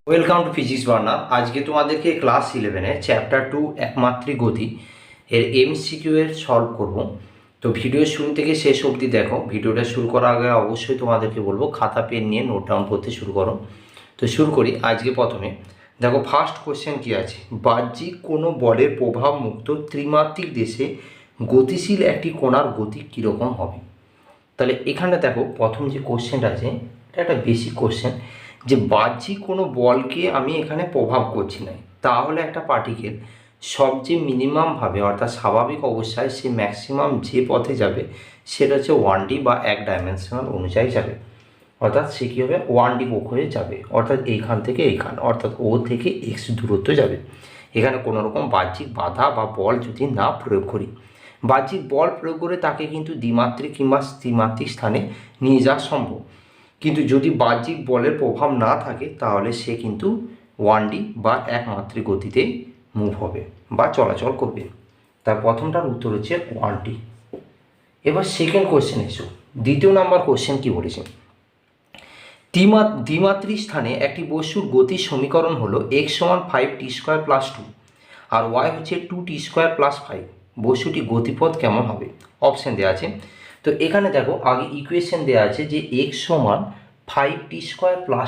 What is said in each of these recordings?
Welcome to physics burner. আজকে তোমাদেরকে class 11 chapter 2 একমাত্রিক গতি এর এমসিকিউ এর সলভ করব। তো ভিডিও শুরু থেকে শেষ অবধি দেখো। ভিডিওটা শুরু করার আগে অবশ্যই তোমাদেরকে বলবো খাতা পেন নিয়ে নোট ডাউন করতে শুরু করো। তো শুরু করি। আজকে প্রথমে দেখো ফার্স্ট কোশ্চেন কি আছে, বাহ্যিক কোনো বলের প্রভাব মুক্ত ত্রিমাত্রিক দেশে গতিশীল একটি কণার গতি কীরকম হবে। তাহলে এখানে দেখো প্রথম যে কোশ্চেনটা আছে এটা একটা বেসিক কোশ্চেন, যে বাহ্যিক কোনো বলকে আমি এখানে প্রভাব করছি না, তাহলে একটা পার্টিকেল সবচেয়ে মিনিমামভাবে অর্থাৎ স্বাভাবিক অবস্থায় সে ম্যাক্সিমাম যে পথে যাবে সেটা হচ্ছে 1D বা এক ডাইমেনশনাল অনুযায়ী যাবে। অর্থাৎ সে কী হবে 1D বক্ষে যাবে, অর্থাৎ এইখান থেকে এইখান, অর্থাৎ ও থেকে এক্স দূরত্ব যাবে। এখানে কোনো রকম বাহ্যিক বাধা বা বল যদি না প্রয়োগ করি, বাহ্যিক বল প্রয়োগ করে তাকে কিন্তু দ্বিমাত্রিক কিংবা ত্রিমাত্রিক স্থানে নিয়ে যাওয়া সম্ভব। কিন্তু যদি বাহ্যিক বলের প্রভাব না থাকে তাহলে সে কিন্তু 1D বা একমাত্রিক গতিতে মুভ হবে বা চলাচল করবে। তার প্রথমটার উত্তর হচ্ছে 1D। এবার সেকেন্ড কোশ্চেন এসো। দ্বিতীয় নাম্বার কোশ্চেন কি বলেছে, দ্বিমাত্রিক স্থানে একটি বস্তুর গতির সমীকরণ হলো x সমান 5t² + 2 আর y হচ্ছে 2t² + 5। বস্তুটি গতিপথ কেমন হবে? অপশান দেওয়া আছে। তো এখানে দেখো আগে ইকুয়েশন দেওয়া আছে যে x সমান 5t²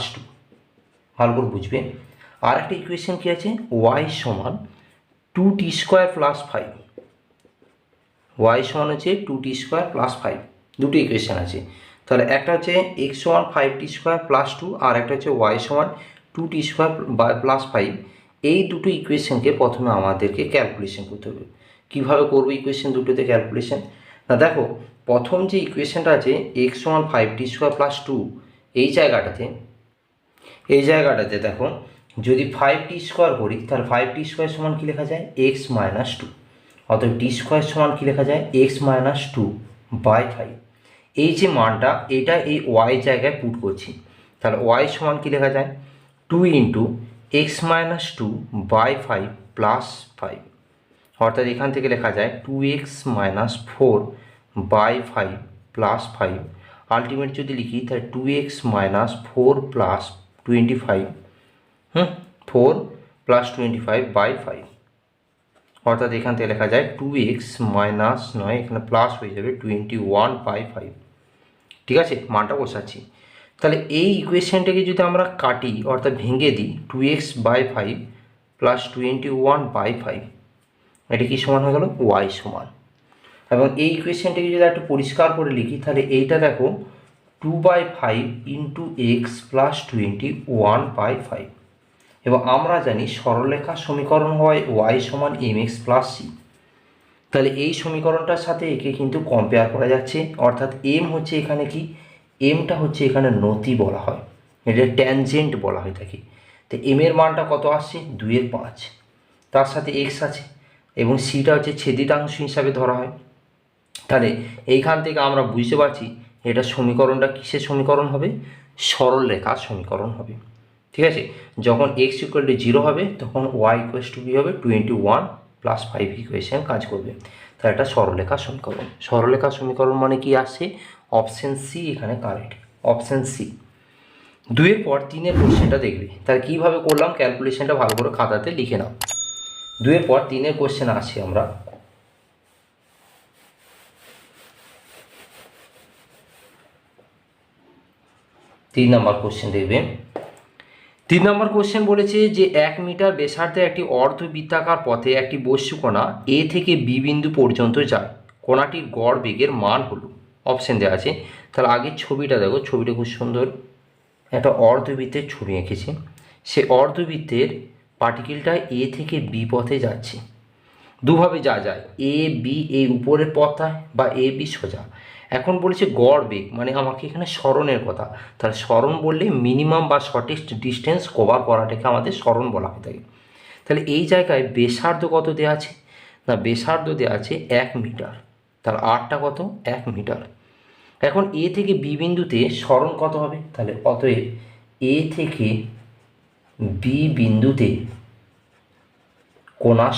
+ 2, ভালো করে বুঝবে। আর একটা ইকুয়েশন কি আছে, y সমান 2t² + 5, y সমান হচ্ছে 2t² + 5। দুটো ইকুয়েশন আছে। তাহলে একটা হচ্ছে x সমান 5t² + 2 আর একটা হচ্ছে y সমান 2t² + 5। এই দুটো ইকুয়েশনকে প্রথমে আমাদেরকে ক্যালকুলেশন করতে হবে। কীভাবে করবো ইকুয়েশন দুটোতে ক্যালকুলেশন? না দেখো, প্রথম যে ইকুয়েশনটা আছে x সমান 5t² + 2, এই জায়গাটাতে দেখো যদি 5t² করি তাহলে 5t² সমান কী লেখা যায়, x - 2। অতএব t² সমান কী লেখা যায়, x - 2/5। এই যে মানটা এটা এই y জায়গায় পুট করছি, তাহলে y সমান কী লেখা যায়, 2 × x - 2/5 + 5। অর্থাৎ এখান থেকে লেখা যায় 2x - 4/5 + 5। আলটিমেট যদি লিখি তাহলে 2x - 4 + 25, 4 + 25/5। অর্থাৎ এখান থেকে লেখা যায় 2x - নয়, এখানে প্লাস হয়ে যাবে 21/5। ঠিক আছে, মানটা বসাচ্ছি। তাহলে এই ইকুয়েশনটাকে যদি আমরা কাটি অর্থাৎ ভেঙে দিই, 2x/5 + 21/5, এটা কি সমান হয়ে গেল, y সমান। এবং এই ইকুয়েশনটাকে যদি একটু পরিষ্কার করে লিখি তাহলে এইটা দেখো 2/5 × x + 21/5। এবং আমরা জানি সরলরেখার সমীকরণ হয় y সমান mx + c। তাহলে এই সমীকরণটার সাথে একে কিন্তু কম্পেয়ার করা যাচ্ছে, অর্থাৎ m হচ্ছে এখানে কি, mটা হচ্ছে এখানে নতি বলা হয়, এটা ট্যানজেন্ট বলা হয়ে থাকে। তো m এর মানটা কত আসছে, 2/5, তার সাথে x আছে এবং সিটা হচ্ছে ছেদিতাংশ হিসাবে ধরা হয়। তাহলে এইখান থেকে আমরা বুঝতে পারছি এটা সমীকরণটা কিসের সমীকরণ হবে, সরল রেখার সমীকরণ হবে। ঠিক আছে, যখন x = 0 হবে তখন y = কী হবে, 21 + 5 ইকুয়েশন কাজ করবে। তাহলে এটা সরলরেখার সমীকরণ। সরলরেখার সমীকরণ মানে কি আসছে, অপশান সি এখানে কারেক্ট, অপশান সি। 2-এর পর 3-এর কোশ্চেনটা দেখবে। তাহলে কীভাবে করলাম ক্যালকুলেশনটা ভালো করে খাতাতে লিখে নাও। 2-এর পর 3-এর কোশ্চেন আসছি আমরা। তিন নম্বর কোশ্চেন দেখবেন। 3 নম্বর কোশ্চেন বলেছে যে 1 মিটার ব্যাসার্ধে একটি অর্ধবৃত্তাকার পথে একটি বস্তুকণা এ থেকে বি বিন্দু পর্যন্ত যায়, কণাটির গড় বেগের মান হলো। অপশান দেওয়া আছে। তাহলে আগে ছবিটা দেখো, ছবিটা খুব সুন্দর, একটা অর্ধবৃত্তের ছবি এঁকেছে। সে অর্ধবৃত্তের পার্টিকেলটা এ থেকে বি পথে যাচ্ছে। দুভাবে যা যায়, এ বি, এ উপরের পথটায় বা এ বি সোজা। এখন বলেছে গড় বেগ, মানে আমাকে এখানে সরণের কথা। তাহলে সরণ বললে মিনিমাম বা শর্টেস্ট ডিস্টেন্স কভার করাটাকে আমাদের সরণ বলা হয়ে থাকে। তাহলে এই জায়গায় ব্যাসার্ধ কত দেওয়া আছে, না ব্যাসার্ধ দেওয়া আছে 1 মিটার। তাহলে আরটা কত, 1 মিটার। এখন এ থেকে বি বিন্দুতে সরণ কত হবে, তাহলে অতএব এ থেকে বি বিন্দুতে কোণার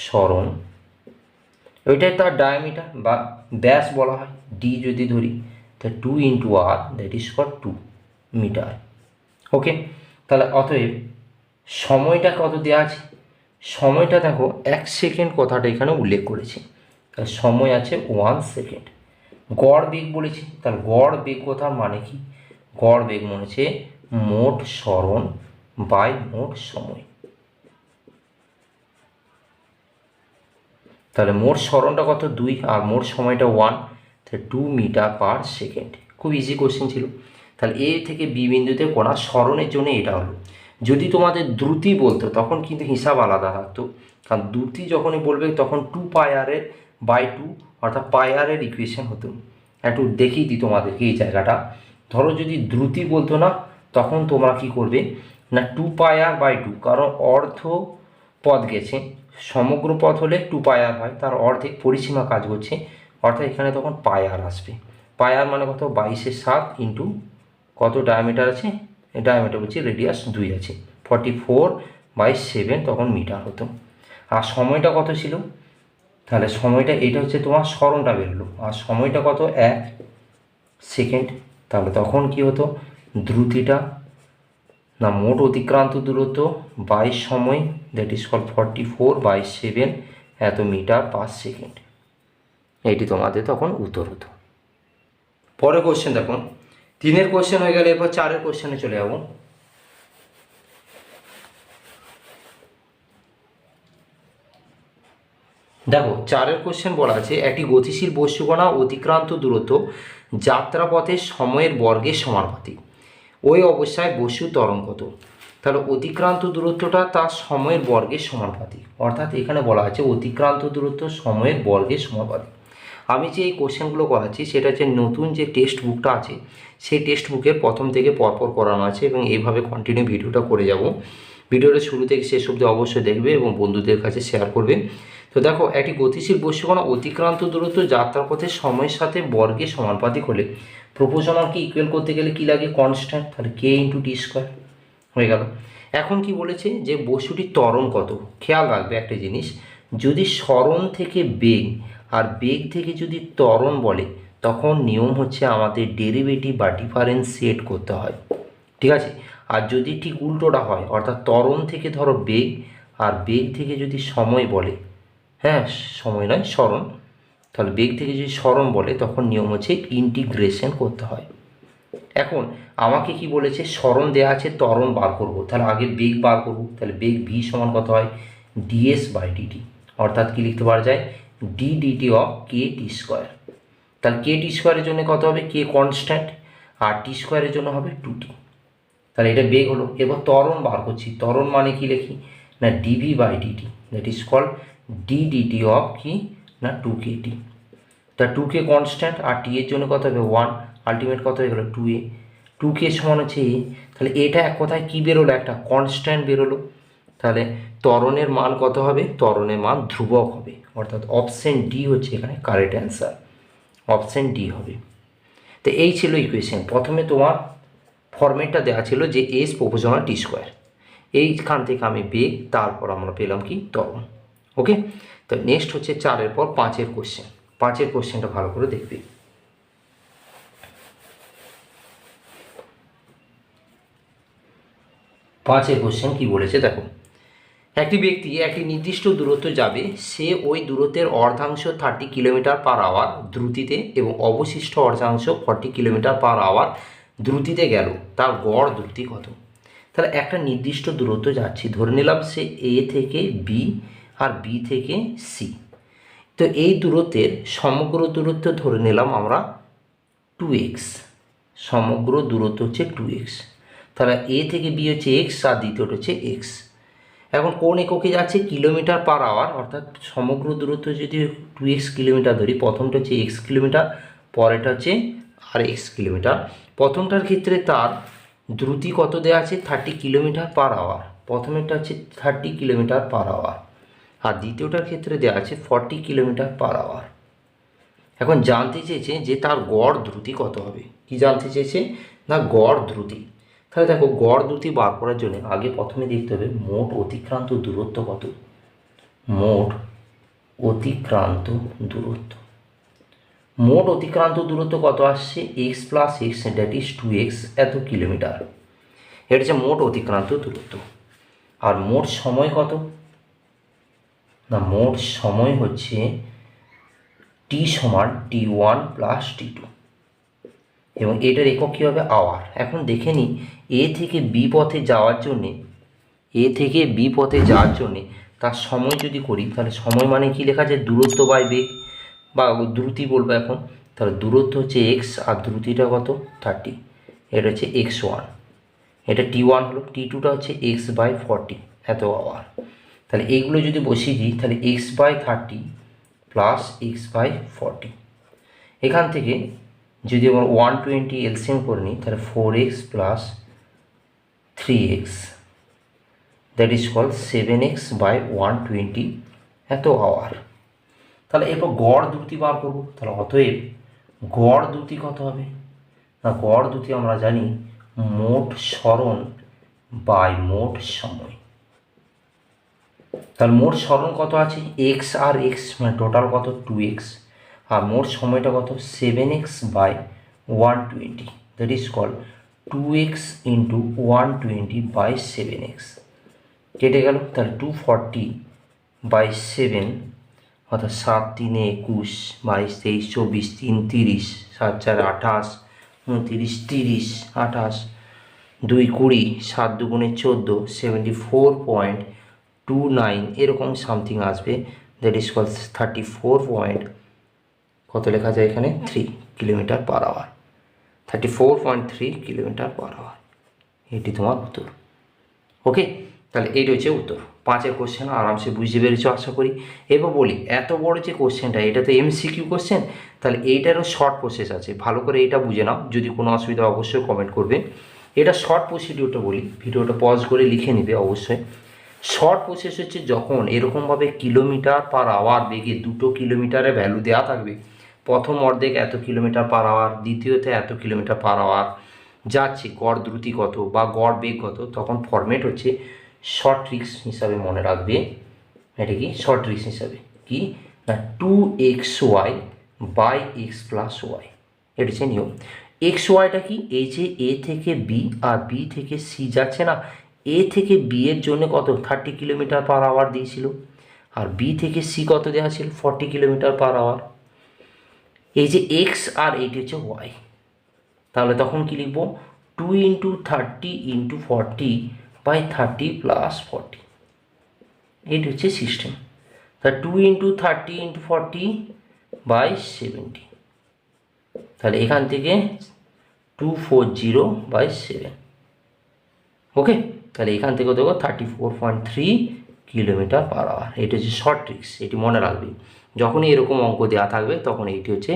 সরণ ওইটাই তার ডায়ামিটার বা ব্যাস বলা হয়, ডি যদি ধরি, তা 2 × r, দ্যাট ইজ 2। মিটার। ওকে, তাহলে অতএব সময়টা কত দেওয়া আছে, সময়টা দেখো 1 সেকেন্ড কথাটা এখানে উল্লেখ করেছি, তাহলে সময় আছে 1 সেকেন্ড। গড় বেগ বলেছি, তাহলে গড় বেগ কথা মানে কি, গড় বেগ মনে হচ্ছে মোট সরণ বাই মোট সময়। তাহলে মোট সরণটা কত 2 আর মোট সময়টা 1, তাহলে 2 মিটার পার সেকেন্ড। খুব ইজি কোশ্চেন ছিল। তাহলে এ থেকে বি বিন্দুতে কণা সরণের জন্য এটা হলো। যদি তোমাদের দ্রুতি বলতো তখন কিন্তু হিসাব আলাদা থাকতো, কারণ দ্রুতি যখনই বলবে তখন 2 পাই আর এর বাই 2 অর্থাৎ পাই আর এর ইকুয়েশন হতো। একটু দেখিয়ে দিই তোমাদেরকে এই জায়গাটা। ধরো যদি দ্রুতি বলতো না, তখন তোমরা কি করবে না 2 পাই আর বাই 2, কারণ অর্ধ পদ গেছে, সমগ্র পথ হলে 2 পাই আর হয়, তার অর্ধেক পরিসীমা কাজ করছে, অর্থাৎ এখানে তখন পাই আর আসবে। পাই আর মানে কত 22/7 ইন্টু কত ডায়ামিটার আছে, ডায়ামিটার বলছি রেডিয়াস 2 আছে, 44/7 তখন মিটার হতো। আর সময়টা কত ছিল, তাহলে সময়টা এটা হচ্ছে তোমার সরণটা বেরোলো, আর সময়টা কত 1 সেকেন্ড। তাহলে তখন কি হতো, দ্রুতিটা না মোট অতিক্রান্ত দূরত্ব বাই সময়, দ্যাট ইজ কল 44/7 এত মিটার পার সেকেন্ড। এইটি তোমাদের তখন উত্তর হতো। পরের কোশ্চেন দেখো, 3-এর কোশ্চেন হয়ে গেলে এরপর 4-এর কোশ্চেনে চলে যাবো। দেখো 4-এর কোশ্চেন বলা আছে, একটি গতিশীল বস্তুকণা অতিক্রান্ত দূরত্ব যাত্রাপথের সময়ের বর্গের সমানুপাতিক, ওই অবস্থায় বস্তুর ত্বরণ কত। তাহলে অতিক্রান্ত দূরত্বটা তার সময়ের বর্গের সমানুপাতিক, অর্থাৎ এখানে বলা আছে অতিক্রান্ত দূরত্ব সময়ের বর্গের সমানুপাতিক। আমি যে এই কোশ্চেনগুলো করাচ্ছি সেটা হচ্ছে নতুন যে টেক্সট বুকটা আছে সেই টেক্সট বুকের প্রথম থেকে পরপর করানো আছে, এবং এইভাবে কন্টিনিউ ভিডিওটা করে যাব। ভিডিওটা শুরু থেকে শেষ অবধি অবশ্যই দেখবে এবং বন্ধুদের কাছে শেয়ার করবে। তো দেখো, একটি গতিশীল বস্তুকণা অতিক্রান্ত দূরত্ব যাত্রাপথের সময়ের সাথে বর্গের সমানুপাতিক হলে প্রপোর্শনালকে ইকুয়াল করতে গেলে কি লাগে, কনস্ট্যান্ট, তাহলে কে ইন্টু টি স্কোয়ার হয়ে গেল। এখন কি বলেছে যে বস্তুটির ত্বরণ কত। খেয়াল রাখবে একটা জিনিস, যদি সরণ থেকে বেগ আর বেগ থেকে যদি ত্বরণ বলে, তখন নিয়ম হচ্ছে আমাদের ডেরিভেটিভ বা ডিফারেন্সিয়েট করতে হয়, ঠিক আছে। আর যদি ঠিক উল্টোটা হয়, অর্থাৎ ত্বরণ থেকে ধরো বেগ আর বেগ থেকে যদি সময় বলে, হ্যাঁ সময় নয় সরণ, তাহলে বেগ থেকে যদি সরণ বলে তখন নিয়ম হচ্ছে ইন্টিগ্রেশন করতে হয়। এখন আমাকে কি বলেছে, সরণ দেওয়া আছে, ত্বরণ বার করব, তাহলে আগে বেগ বার করব। তাহলে বেগ ভি সমান কত হয়, ডিএস বাই ডিটি, অর্থাৎ কি লিখতে পারা যায়, D DT of K T square. তাহলে কে টি স্কোয়ারের জন্য কত হবে, কে কনস্ট্যান্ট, আর টি স্কোয়ারের জন্য হবে 2t। তাহলে এটা বেগ হলো। এবার ত্বরণ বার করছি, ত্বরণ মানে কি লিখি না DV by DT, that is called D DT of কি না 2kt। তা 2k কনস্ট্যান্ট, আর টি এর জন্য কত হবে 1, আলটিমেট কত হয়ে গেলো 2a। 2k সমান হচ্ছে এ, তাহলে এটা এক কথায় কী বেরোলো, একটা কনস্ট্যান্ট বেরোলো। তাহলে ত্বরণের মান কত হবে, ত্বরণের মান ধ্রুবক হবে, অর্থাৎ অপশন ডি হচ্ছে এখানে কারেক্ট অ্যান্সার, অপশন ডি হবে। তো এই ছিল ইকুয়েশন। প্রথমে তোমার ফরম্যাটটা দেওয়া ছিল যে এস প্রপোর্শনাল টি স্কোয়ার, এইখান থেকে আমি বেগ, তারপর আমরা পেলাম কি ত্বরণ। ওকে, তো নেক্সট হচ্ছে 4-এর পর 5-এর কোশ্চেন। 5-এর কোশ্চেনটা ভালো করে দেখবে। 5-এর কোশ্চেন কি বলেছে দেখো, একটি ব্যক্তি একটি নির্দিষ্ট দূরত্ব যাবে, সে ওই দূরত্বের অর্ধাংশ 30 কিলোমিটার/আওয়ার দ্রুতিতে এবং অবশিষ্ট অর্ধাংশ 40 কিলোমিটার/আওয়ার দ্রুতিতে গেল, তার গড় দ্রুতি কত। তাহলে একটা নির্দিষ্ট দূরত্ব যাচ্ছি, ধরে নিলাম সে এ থেকে বি আর বি থেকে সি। তো এই দূরত্বের সমগ্র দূরত্ব ধরে নিলাম আমরা 2x, সমগ্র দূরত্ব হচ্ছে 2x। তাহলে এ থেকে বি হচ্ছে x আর দ্বিতীয়টা হচ্ছে x। এখন কোন এককে যাচ্ছে, কিলোমিটার/আওয়ার, অর্থাৎ সমগ্র দূরত্ব যদি 2x কিলোমিটার ধরি, প্রথমটা হচ্ছে x কিলোমিটার, পরেরটা হচ্ছে আর x কিলোমিটার। প্রথমটার ক্ষেত্রে তার দ্রুতি কত দেওয়া আছে 30 কিলোমিটার/আওয়ার, প্রথমেরটা হচ্ছে 30 কিলোমিটার/আওয়ার, আর দ্বিতীয়টার ক্ষেত্রে দেওয়া আছে 40 কিলোমিটার/আওয়ার। এখন জানতে চেয়েছে যে তার গড় দ্রুতি কত হবে। কি জানতে চেয়েছে না গড় দ্রুতি। তাহলে দেখো, গড় দ্রুতি বার করার জন্য আগে প্রথমে দেখতে হবে মোট অতিক্রান্ত দূরত্ব কত, মোট অতিক্রান্ত দূরত্ব। মোট অতিক্রান্ত দূরত্ব কত আসছে, x plus x that is 2x এত কিলোমিটার। এটা হচ্ছে মোট অতিক্রান্ত দূরত্ব। আর মোট সময় কত না, মোট সময় হচ্ছে টি সমান t1 প্লাস t2 এবং এটার একক কী হবে, আওয়ার। এখন দেখে নিই এ থেকে বি পথে যাওয়ার জন্যে, তার সময় যদি করি তাহলে সময় মানে কি লেখা যায়, দূরত্ব বাই বেগ বা দ্রুতি বলবো এখন। তাহলে দূরত্ব হচ্ছে এক্স আর দ্রুতিটা কত 30, এটা হচ্ছে x1, এটা t1 হলো, t2টা হচ্ছে এক্স বাই 40 এত আওয়ার। তাহলে এইগুলো যদি বসিয়ে দিই তাহলে X by 30 plus X by 40, এখান থেকে যদি আমরা 120 এলসিএম করে নিই তাহলে 4x plus 3x that is call 7x by 120 এত আওয়ার। তাহলে এরপর গড় দ্রুতি বার করবো। তাহলে অতএব গড় দ্রুতি কত হবে না, গড় দ্রুতি আমরা জানি মোট সরণ বাই মোট সময়। তাহলে মোট সরণ কত আছে, এক্স আর এক্স মানে টোটাল কত 2x, আর মোট সময়টা কত 7x by 120 that is call 2x into 120 by 7x কেটে গেল। তাহলে 240 বাই 7 অর্থাৎ 7 3 21 22 23 24 3 30 7 4 28 29 30 28 2 20 7 2 14 74.29 এরকম সামথিং আসবে দ্যাট ইজ কল 34. কত লেখা যায় এখানে 3 kilometre per hour, 34.3 kilometre per hour. এটি তোমার উত্তর। ওকে, তাহলে এইটা হচ্ছে উত্তর। 5 কোশ্চেন আরামসে বুঝতে পেরেছো আশা করি। এবার বলি এত বড় যে কোশ্চেনটা, এটা তো এমসিকিউ কোশ্চেন, তাহলে এইটারও শর্ট প্রসেস আছে, ভালো করে এটা বুঝে নাও। যদি কোনো অসুবিধা অবশ্যই কমেন্ট করবে। এটা শর্ট প্রসিডিউরটা বলি, ভিডিওটা পজ করে লিখে নিবে অবশ্যই। শর্ট প্রসেস হচ্ছে যখন এরকমভাবে কিলোমিটার পার আওয়ার বেগে 2 কিলোমিটারের ভ্যালু দেওয়া থাকবে, প্রথম অর্ধেক এত কিলোমিটার পার আওয়ার, দ্বিতীয়তে এত কিলোমিটার পার আওয়ার যাচ্ছে, গড় দ্রুতি কত বা গড় বেগ কত, তখন ফরম্যাট হচ্ছে শর্ট ট্রিক্স হিসাবে মনে রাখবে। এটা কি শর্ট ট্রিক্স হিসাবে কি না 2xy by x plus Y, এটা হচ্ছে নিয়ম। এক্স ওয়াইটা কি, এই যে এ থেকে বি আর বি থেকে সি যাচ্ছে না, এ থেকে বি এর জন্য কত 30 কিলোমিটার পার আওয়ার দিয়েছিল, আর বি থেকে সি কত দেওয়া ছিল 40 কিলোমিটার পার আওয়ার। এই যে এক্স আর এইটি হচ্ছে ওয়াই, তাহলে তখন কি লিখবো 2 ইন্টু 30 ইন্টু 40 বাই 30 প্লাস 40, এইটি হচ্ছে সিস্টেম। তা 2 ইন্টু 30 ইন্টু 40 বাই 70, তাহলে এখান থেকে 240 বাই 7। ওকে, তাহলে এখান থেকে দেখো 34.3 কিলোমিটার পার আওয়ার। এটা হচ্ছে শর্ট ট্রিক্স, এটি মনে রাখবে। যখনই এরকম অঙ্ক দেওয়া থাকবে তখন এইটি হচ্ছে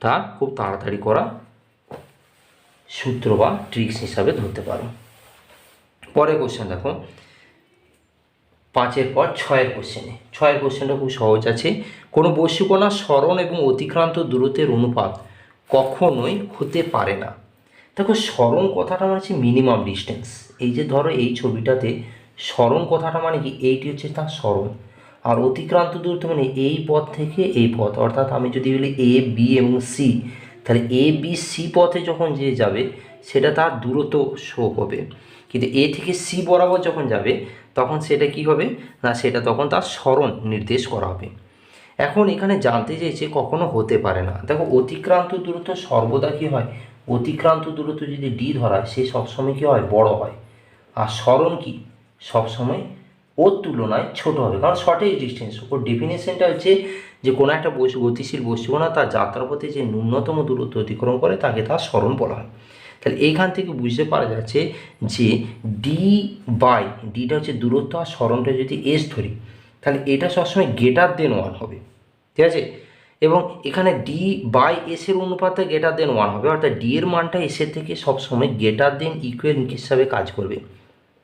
তার খুব তাড়াতাড়ি করা সূত্র বা ট্রিক্স হিসাবে ধরতে পারো। পরের কোশ্চেন দেখো 5 পর 6 কোশ্চেনে। 6 কোশ্চেনটা খুব সহজ আছে। কোনো বস্তুকণার সরণ এবং অতিক্রান্ত দূরত্বের অনুপাত কখনোই হতে পারে না। দেখো সরণ কথাটা মানে হচ্ছে মিনিমাম ডিস্টেন্স। এই যে ধরো এই ছবিটাতে সরণ কথাটা মানে কি, এইটি হচ্ছে তার সরণ, আর অতিক্রান্ত দূরত্ব মানে এই পথ থেকে এই পথ। অর্থাৎ আমি যদি বলি এ বি এবং সি, তাহলে এ বি সি পথে যখন যে যাবে সেটা তার দূরত্ব শো হবে, কিন্তু এ থেকে সি বরাবর যখন যাবে তখন সেটা কি হবে না, সেটা তখন তার সরণ নির্দেশ করা হবে। এখন এখানে জানতে চেয়েছে কখনো হতে পারে না। দেখো অতিক্রান্ত দূরত্ব সর্বদা কি হয়, অতিক্রান্ত দূরত্ব যদি ডি ধরা হয় সে সবসময় কি হয় বড় হয়, আর সরণ কি সবসময় ওর তুলনায় ছোট হবে, কারণ শর্টেজ ডিস্টেন্স। ওর ডেফিনেশনটা হচ্ছে যে কোনো একটা গতিশীল বস্তুকণা তার যাত্রাপথে যে ন্যূনতম দূরত্ব অতিক্রম করে তাকে তার সরণ বলা হয়। তাহলে এইখান থেকে বুঝতে পারা যাচ্ছে যে ডি বাই ডিটা হচ্ছে দূরত্ব, আর সরণটা যদি এস ধরি তাহলে এটা সবসময় গ্রেটার দেন 1 হবে, ঠিক আছে। এবং এখানে ডি বাই এসের অনুপাতে গ্রেটার দেন 1 হবে, অর্থাৎ ডি এর মানটা এসের থেকে সবসময় গ্রেটার দেন ইকুয়াল হিসাবে কাজ করবে,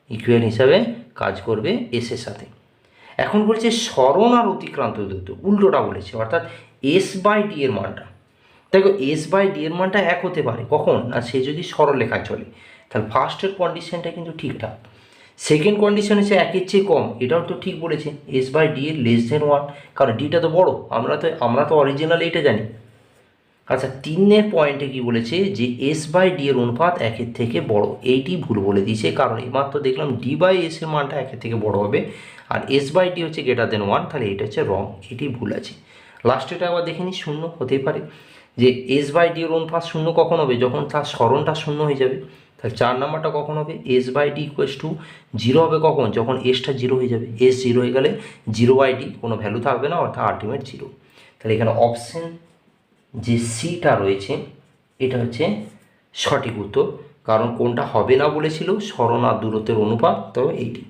ইকুয়াল হিসাবে কাজ করবে এসের সাথে। এখন বলছে সরণ আর অতিক্রান্ত দূরত্ব উল্টোটা বলেছে, অর্থাৎ এস বাই ডি এর মানটা, দেখো এস বাই ডি এর মানটা এক হতে পারে কখন না, সে যদি সরলরেখায় চলে, তাহলে ফার্স্টের কন্ডিশনটা কিন্তু ঠিকঠাক। সেকেন্ড কন্ডিশন হচ্ছে একের চেয়ে কম, এটাও তো ঠিক বলেছে, এস বাই ডি এর লেস দেন 1, কারণ ডিটা তো বড়, আমরা তো অরিজিনালি এটা জানি। আচ্ছা 3 পয়েন্টে কি বলেছে যে এস বাই ডি এর অনুপাত 1 থেকে বড়, এইটি ভুল বলে দিয়েছে, কারণ এইমাত্র দেখলাম ডি বাই এস এর মানটা 1 থেকে বড় হবে আর এস বাই ডি হচ্ছে গ্রেটার দেন 1, তাহলে এটা হচ্ছে রং, এটি ভুল আছে। লাস্টেটা আবার দেখে নিই, শূন্য হতেই পারে যে এস বাই ডি এর অনুপাত শূন্য কখন হবে, যখন তার স্মরণটা শূন্য হয়ে যাবে। তাহলে 4 নাম্বারটা কখন হবে, S by D equals to 0 হবে কখন, যখন এসটা 0 হয়ে যাবে। এস 0 হয়ে গেলে 0 বাই ডি কোনো ভ্যালু থাকবে না, অর্থাৎ আলটিমেট 0। তাহলে এখানে অপশন যে সিটা রয়েছে এটা হচ্ছে সঠিক উত্তর, কারণ কোনটা হবে না বলেছিল, স্মরণ আর দূরত্বের অনুপাত, তবে এইটি।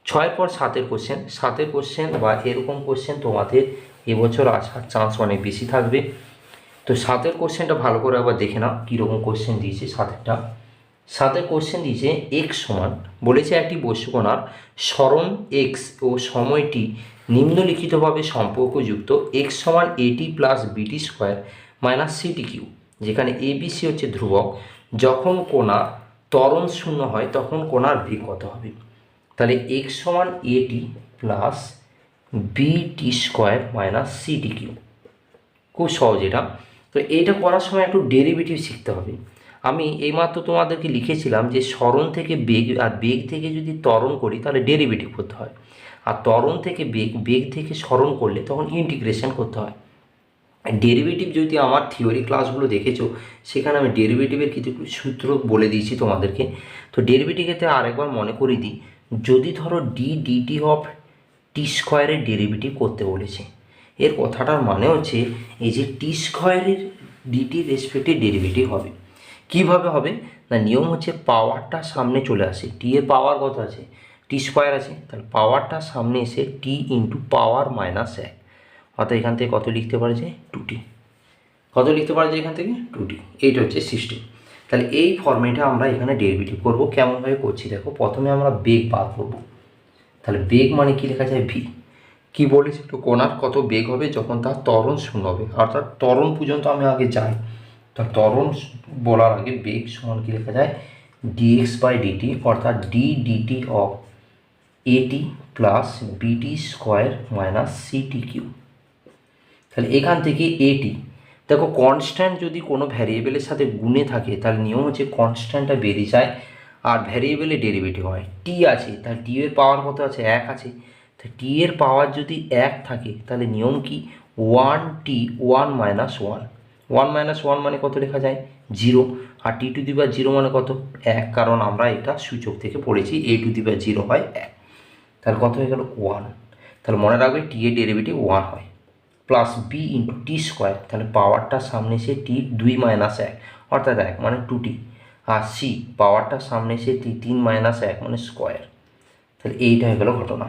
6 পর 7 কোশ্চেন, 7 কোশ্চেন বা এরকম কোশ্চেন তোমাদের এবছর আসার চান্স অনেক বেশি থাকবে। তো 7 কোশ্চেনটা ভালো করে আবার দেখে নাও কীরকম কোশ্চেন দিয়েছে। 7 কোশ্চেন দিয়েছে এক্স সমান, বলেছে একটি বস্তুকণার স্মরণ এক্স ও সময়টি নিম্নলিখিতভাবে সম্পর্কযুক্ত, এক্স সমান এটি প্লাস বিটি স্কোয়ার মাইনাস সিটি কিউ, যেখানে এ বি সি হচ্ছে ধ্রুবক। যখন কোণার ত্বরণ শূন্য হয় তখন কোণার বেগ কত হবে। তাহলে এক্স সমান এটি প্লাস বিটি স্কোয়ার মাইনাস সিটি কিউ, খুব সহজ এটা। তো এইটা করার সময় একটু ডেরিভেটিভ শিখতে হবে। আমি এইমাত্র তোমাদেরকে লিখেছিলাম যে স্মরণ থেকে বেগ আর বেগ থেকে যদি ত্বরণ করি তাহলে ডেরিভেটিভ করতে হয়, আর ত্বরণ থেকে বেগ, বেগ থেকে স্মরণ করলে তখন ইন্টিগ্রেশন করতে হয়। ডেরিভেটিভ যদি আমার থিওরি ক্লাসগুলো দেখেছো, সেখানে আমি ডেরিভেটিভের কিছু সূত্র বলে দিয়েছি তোমাদেরকে। তো ডেরিভেটিভেতে আরেকবার মনে করিয়ে দিই, যদি ধরো ডি ডিটি অফ টি স্কোয়ারের ডেরিভেটিভ করতে বলেছে, এর কথাটার মানে হচ্ছে এই যে টি স্কোয়ারের ডিটি রেসপেক্টে ডেরিভেটিভ হবে। কিভাবে হবে না, নিয়ম হচ্ছে পাওয়ারটা সামনে চলে আসে, টি এর পাওয়ার কত আছে, টি স্কোয়ার আছে, তাহলে পাওয়ারটা সামনে এসে টি ইন্টু পাওয়ার মাইনাস 1, অর্থাৎ এখান থেকে কত লিখতে পারে যে 2t, কত লিখতে পারে যে এখান থেকে 2t। এইটা হচ্ছে সিস্টেম। তাহলে এই ফর্মেটে আমরা এখানে ডেরিভেটিভ করবো। কেমনভাবে করছি দেখো, প্রথমে আমরা বেগ বার করবো। তাহলে বেগ মানে কি লেখা যায়, ভি। কি বলেছি তো, কোণার কত বেগ হবে যখন তার ত্বরণ শূন্য হবে, অর্থাৎ ত্বরণ পর্যন্ত আমি আগে যাই। তো ত্বরণ বলার আগে বেগ সমান কি লেখা যায়, ডিএক্স বাই ডিটি, অর্থাৎ ডি ডিটি অফ এটি প্লাস বিটি স্কোয়ার মাইনাস সিটি কিউ। তাহলে এখান থেকে এটি, দেখো কনস্ট্যান্ট যদি কোনো ভ্যারিয়েবলের সাথে গুণে থাকে তাহলে নিয়ম হচ্ছে কনস্ট্যান্টটা বেরিয়ে যায় আর ভ্যারিয়েবলে ডেরিভেটিভ হয়। টি আছে, তাহলে টি এর পাওয়ার কত আছে, 1 আছে। তো টি এর পাওয়ার যদি 1 থাকে তাহলে নিয়ম কি, 1t 1 মাইনাস 1, 1 মাইনাস 1 মানে কত লেখা যায় 0, আর টি টু দি পাওয়ার 0 মানে কত 1, কারণ আমরা এটা সূচক থেকে পড়েছি এ টু দি পাওয়ার 0 হয় 1, তাহলে কত হয়ে গেল 1। তাহলে মনে রাখবে টি এর ডেরিভেটিভ 1 হয়, plus B into T square, তাহলে পাওয়ারটার সামনে এসে টি 2 মাইনাস 1 অর্থাৎ 1 মানে 2t, আর সি পাওয়ারটার সামনে এসে টি 3 মাইনাস 1 মানে স্কোয়ার। তাহলে এইটা হয়ে গেল ঘটনা,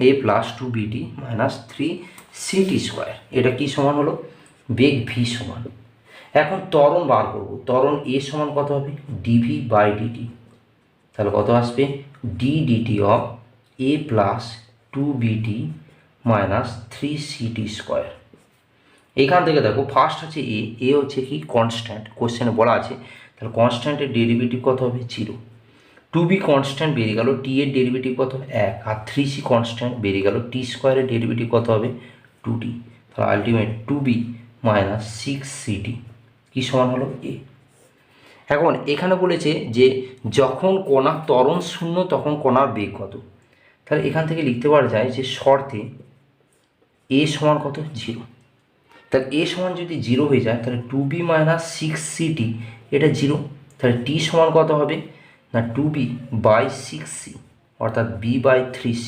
এ plus 2bt minus 3ct square. এটা কি সমান হলো, বেগ ভি সমান। এখন ত্বরণ বার করবো, ত্বরণ এ সমান কত হবে, ডিভি বাই ডিটি। তাহলে কত আসবে, D DT of A plus 2bt minus 3ct square. এইখান থেকে দেখো ফার্স্ট আছে এ হচ্ছে কি কনস্ট্যান্ট, কোশ্চেনে বলা আছে, তাহলে কনস্ট্যান্টের ডেরিভেটিভ কত হবে 0, 2b কনস্ট্যান্ট বেরিয়ে গেল, টি এর ডেরিভেটিভ কত 1, আর 3c কনস্ট্যান্ট বেরিয়ে গেল, টি স্কোয়ারের ডেরিভেটিভ কত হবে 2t, তাহলে আলটিমেট 2b মাইনাস 6ct কি সমান হলো এ। এখন এখানে বলেছে যে যখন কণার ত্বরণ শূন্য তখন কণার বেগ কত, তাহলে এখান থেকে লিখতে পারা যায় যে শর্তে এ সমান কত 0, তাহলে এ সমান যদি 0 হয়ে যায় তাহলে 2b মাইনাস 6ct এটা 0, তাহলে টি সমান কত হবে না 2b বাই 6c, অর্থাৎ b বাই 3c,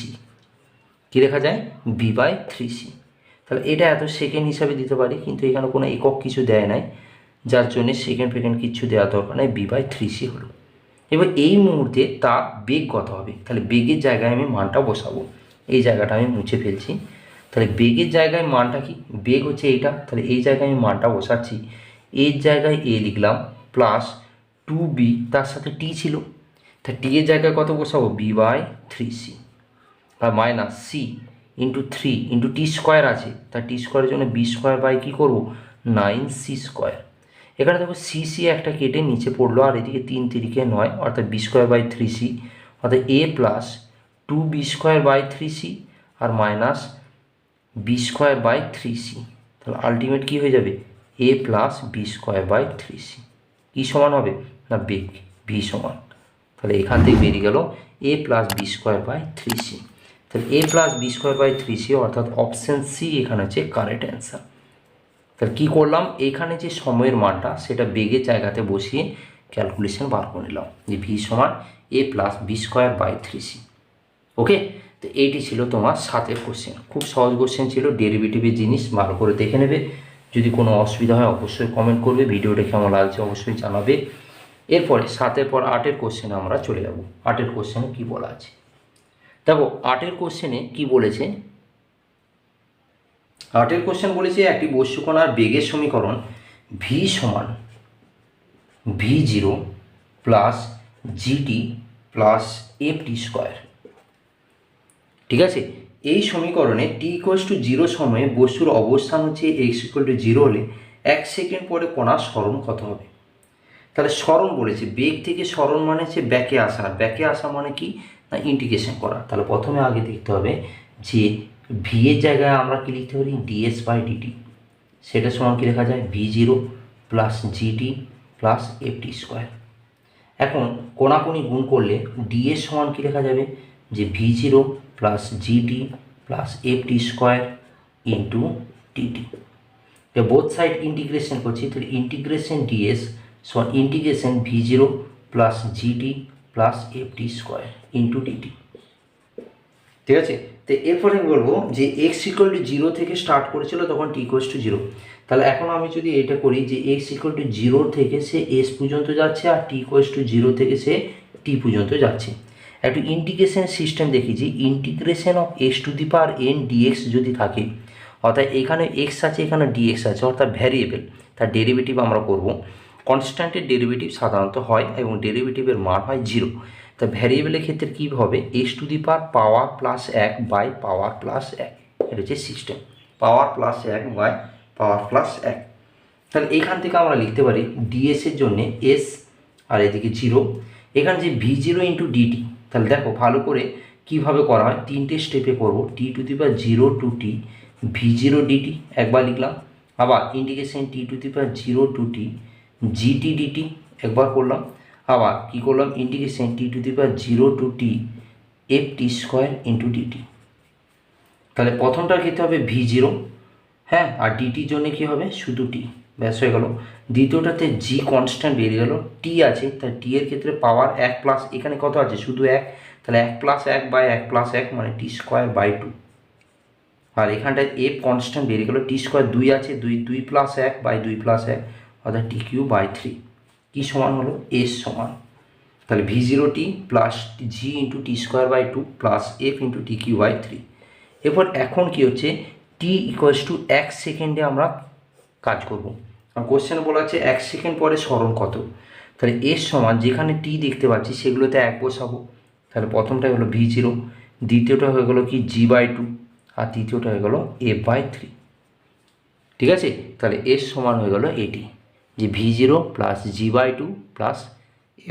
কী লেখা যায় b বাই 3c। তাহলে এটা এত সেকেন্ড হিসাবে দিতে পারি, কিন্তু এখানে কোনো একক কিছু দেয় নাই, যার জন্যে সেকেন্ড ফেকেন্ড কিছু দেওয়ার দরকার নেই, b বাই 3c হলো। এবার এই মুহূর্তে তার বেগ কত হবে, তাহলে বেগের জায়গায় আমি মানটা বসাবো, এই জায়গাটা আমি মুছে ফেলছি। তাহলে বেগের জায়গায় মানটা কি, বেগ হচ্ছে এইটা, তাহলে এই জায়গায় আমি মানটা বসাচ্ছি, এর জায়গায় এ লিখলাম প্লাস 2b, তার সাথে টি ছিল, তা টি এর জায়গায় কত বসাবো b বাই 3c, আর minus C into 3 into T square আছে, তা টি স্কোয়ারের জন্য বি স্কোয়ার বাই কী করবো 9c স্কোয়ার। এখানে দেখো সি একটা কেটে নিচে পড়লো, আর এদিকে 3 3 9, অর্থাৎ বি স্কোয়ার বাই 3c, অর্থাৎ A plus 2b square by 3c আর minus B square by 3c, তাহলে আলটিমেট কী হয়ে যাবে A plus B square by 3c। কী সমান হবে না বেগ ভি সমান, তাহলে এখান থেকে বেরিয়ে গেল A plus B square by 3c। তাহলে A plus B square by 3c অর্থাৎ অপশান সি এখানে হচ্ছে কারেক্ট অ্যান্সার। তাহলে কী করলাম, এইখানে যে সময়ের মানটা সেটা বেগের জায়গাতে বসিয়ে ক্যালকুলেশন বার করে নিলাম যে ভি সমান A plus B square by 3c। Okay, তো এইটি ছিল তোমার 7 কোশ্চেন। খুব সহজ কোশ্চেন ছিল, ডেরিভেটিভের জিনিস ভালো করে দেখে নেবে। যদি কোনো অসুবিধা হয় অবশ্যই কমেন্ট করবে, ভিডিওটা কেমন লাগছে অবশ্যই জানাবে। এরপরে 7 পর 8 কোশ্চেনে আমরা চলে যাব। 8 কোশ্চেনে কী বলা আছে দেখো। 8 কোশ্চেনে কি বলেছে, 8 কোশ্চেন বলেছে একটি বস্তুকণার বেগের সমীকরণ ভি সমান v0 plus GT plus F T square. ঠিক আছে, এই সমীকরণে t=0 সময়ে বস্তুর অবস্থান হচ্ছে x=0 হলে 1 সেকেন্ড পরে কণার সরণ কত হবে। তাহলে সরণ বলেছে, বেগ থেকে সরণ মানে হচ্ছে ব্যাকে আসা। ব্যাকে আসা মানে কি না ইন্টিগ্রেশন করা। তাহলে প্রথমে আগে দেখতে হবে যে ভি এর জায়গায় আমরা কি লিখতে পারি ডিএস বাই ডিটি, সেটা সমান কি লেখা যায় v0 plus GT plus F T square. এখন কোণাকুণি গুণ করলে ডিএস সমান কি লেখা যাবে যে v0 plus GT plus F T square into TT. Both side integration করছি, তাহলে ইন্টিগ্রেশন ডিএস সমান integration v0 plus GT plus F T square into DT. ঠিক আছে, তো এরপরে আমি বলবো যে x=0 থেকে স্টার্ট করেছিল তখন t=0। তাহলে এখন আমি যদি এটা করি যে x=0 থেকে সে s পর্যন্ত যাচ্ছে আর t=0 থেকে সে t পর্যন্ত যাচ্ছে। একটু ইন্টিগ্রেশন সিস্টেম দেখি যে ইন্টিগ্রেশন অফ x⁴n dx যদি থাকে, অর্থাৎ এখানে x আছে এখানে dx আছে অর্থাৎ ভ্যারিয়েবল, তার ডেরিভেটিভ আমরা করব। কনস্ট্যান্টের ডেরিভেটিভ সাধারণত হয় এবং ডেরিভেটিভের মান হয় 0। তা ভ্যারিয়েবলের ক্ষেত্রে কী হবে x⁴ plus 1 by power plus 1, এটা হচ্ছে system power plus 1 by power plus 1। তাহলে এখান থেকে আমরা লিখতে পারি ডিএস এর জন্যে এস আর এদিকে 0, এখানে যে v0 ইন্টু ডিটি। তাহলে দেখো ভালো করে কিভাবে করা হয়, 3টে স্টেপে করবো। t⁴0 to T v0 DT একবার লিখলাম, আবার integration t⁴0 to T GT DT একবার করলাম, আবার কী করলাম integration t⁴0 to T F T square into DT. তাহলে প্রথমটার ক্ষেত্রে হবে v0, হ্যাঁ, আর ডিটির জন্য কী হবে শুধু টি, ব্যাস হয়ে গেল। দ্বিতীয়টাতে জি কনস্ট্যান্ট বেরিয়ে গেল, টি আছে তাই টি এর ক্ষেত্রে পাওয়ার 1 প্লাস এখানে কত আছে শুধু 1, তাহলে 1 প্লাস 1 বাই 1 প্লাস 1 মানে টি স্কোয়ার বাই 2। আর এখানটায় এফ কনস্ট্যান্ট বেরিয়ে গেল, টি স্কোয়ার 2 আছে 2 প্লাস 1 বাই 2 প্লাস 1 অর্থাৎ টি কিউ বাই 3। কী সমান হলো এস সমান, তাহলে v0t plus G into T square by 2 plus F into T cube by 3। এরপর এখন কি হচ্ছে t=1 সেকেন্ডে আমরা কাজ করব। কোশ্চেন বলা আছে 1 সেকেন্ড পরে সরণ কত। তাহলে এর সমান যেখানে টি দেখতে পাচ্ছি সেগুলোতে 1 বসাবো। তাহলে প্রথমটা হলো v0, দ্বিতীয়টা হয়ে গেলো কি g/2 আর তৃতীয়টা হয়ে গেলো f/3। ঠিক আছে, তাহলে এর সমান হয়ে গেলো এটি যে v0 plus g/2 plus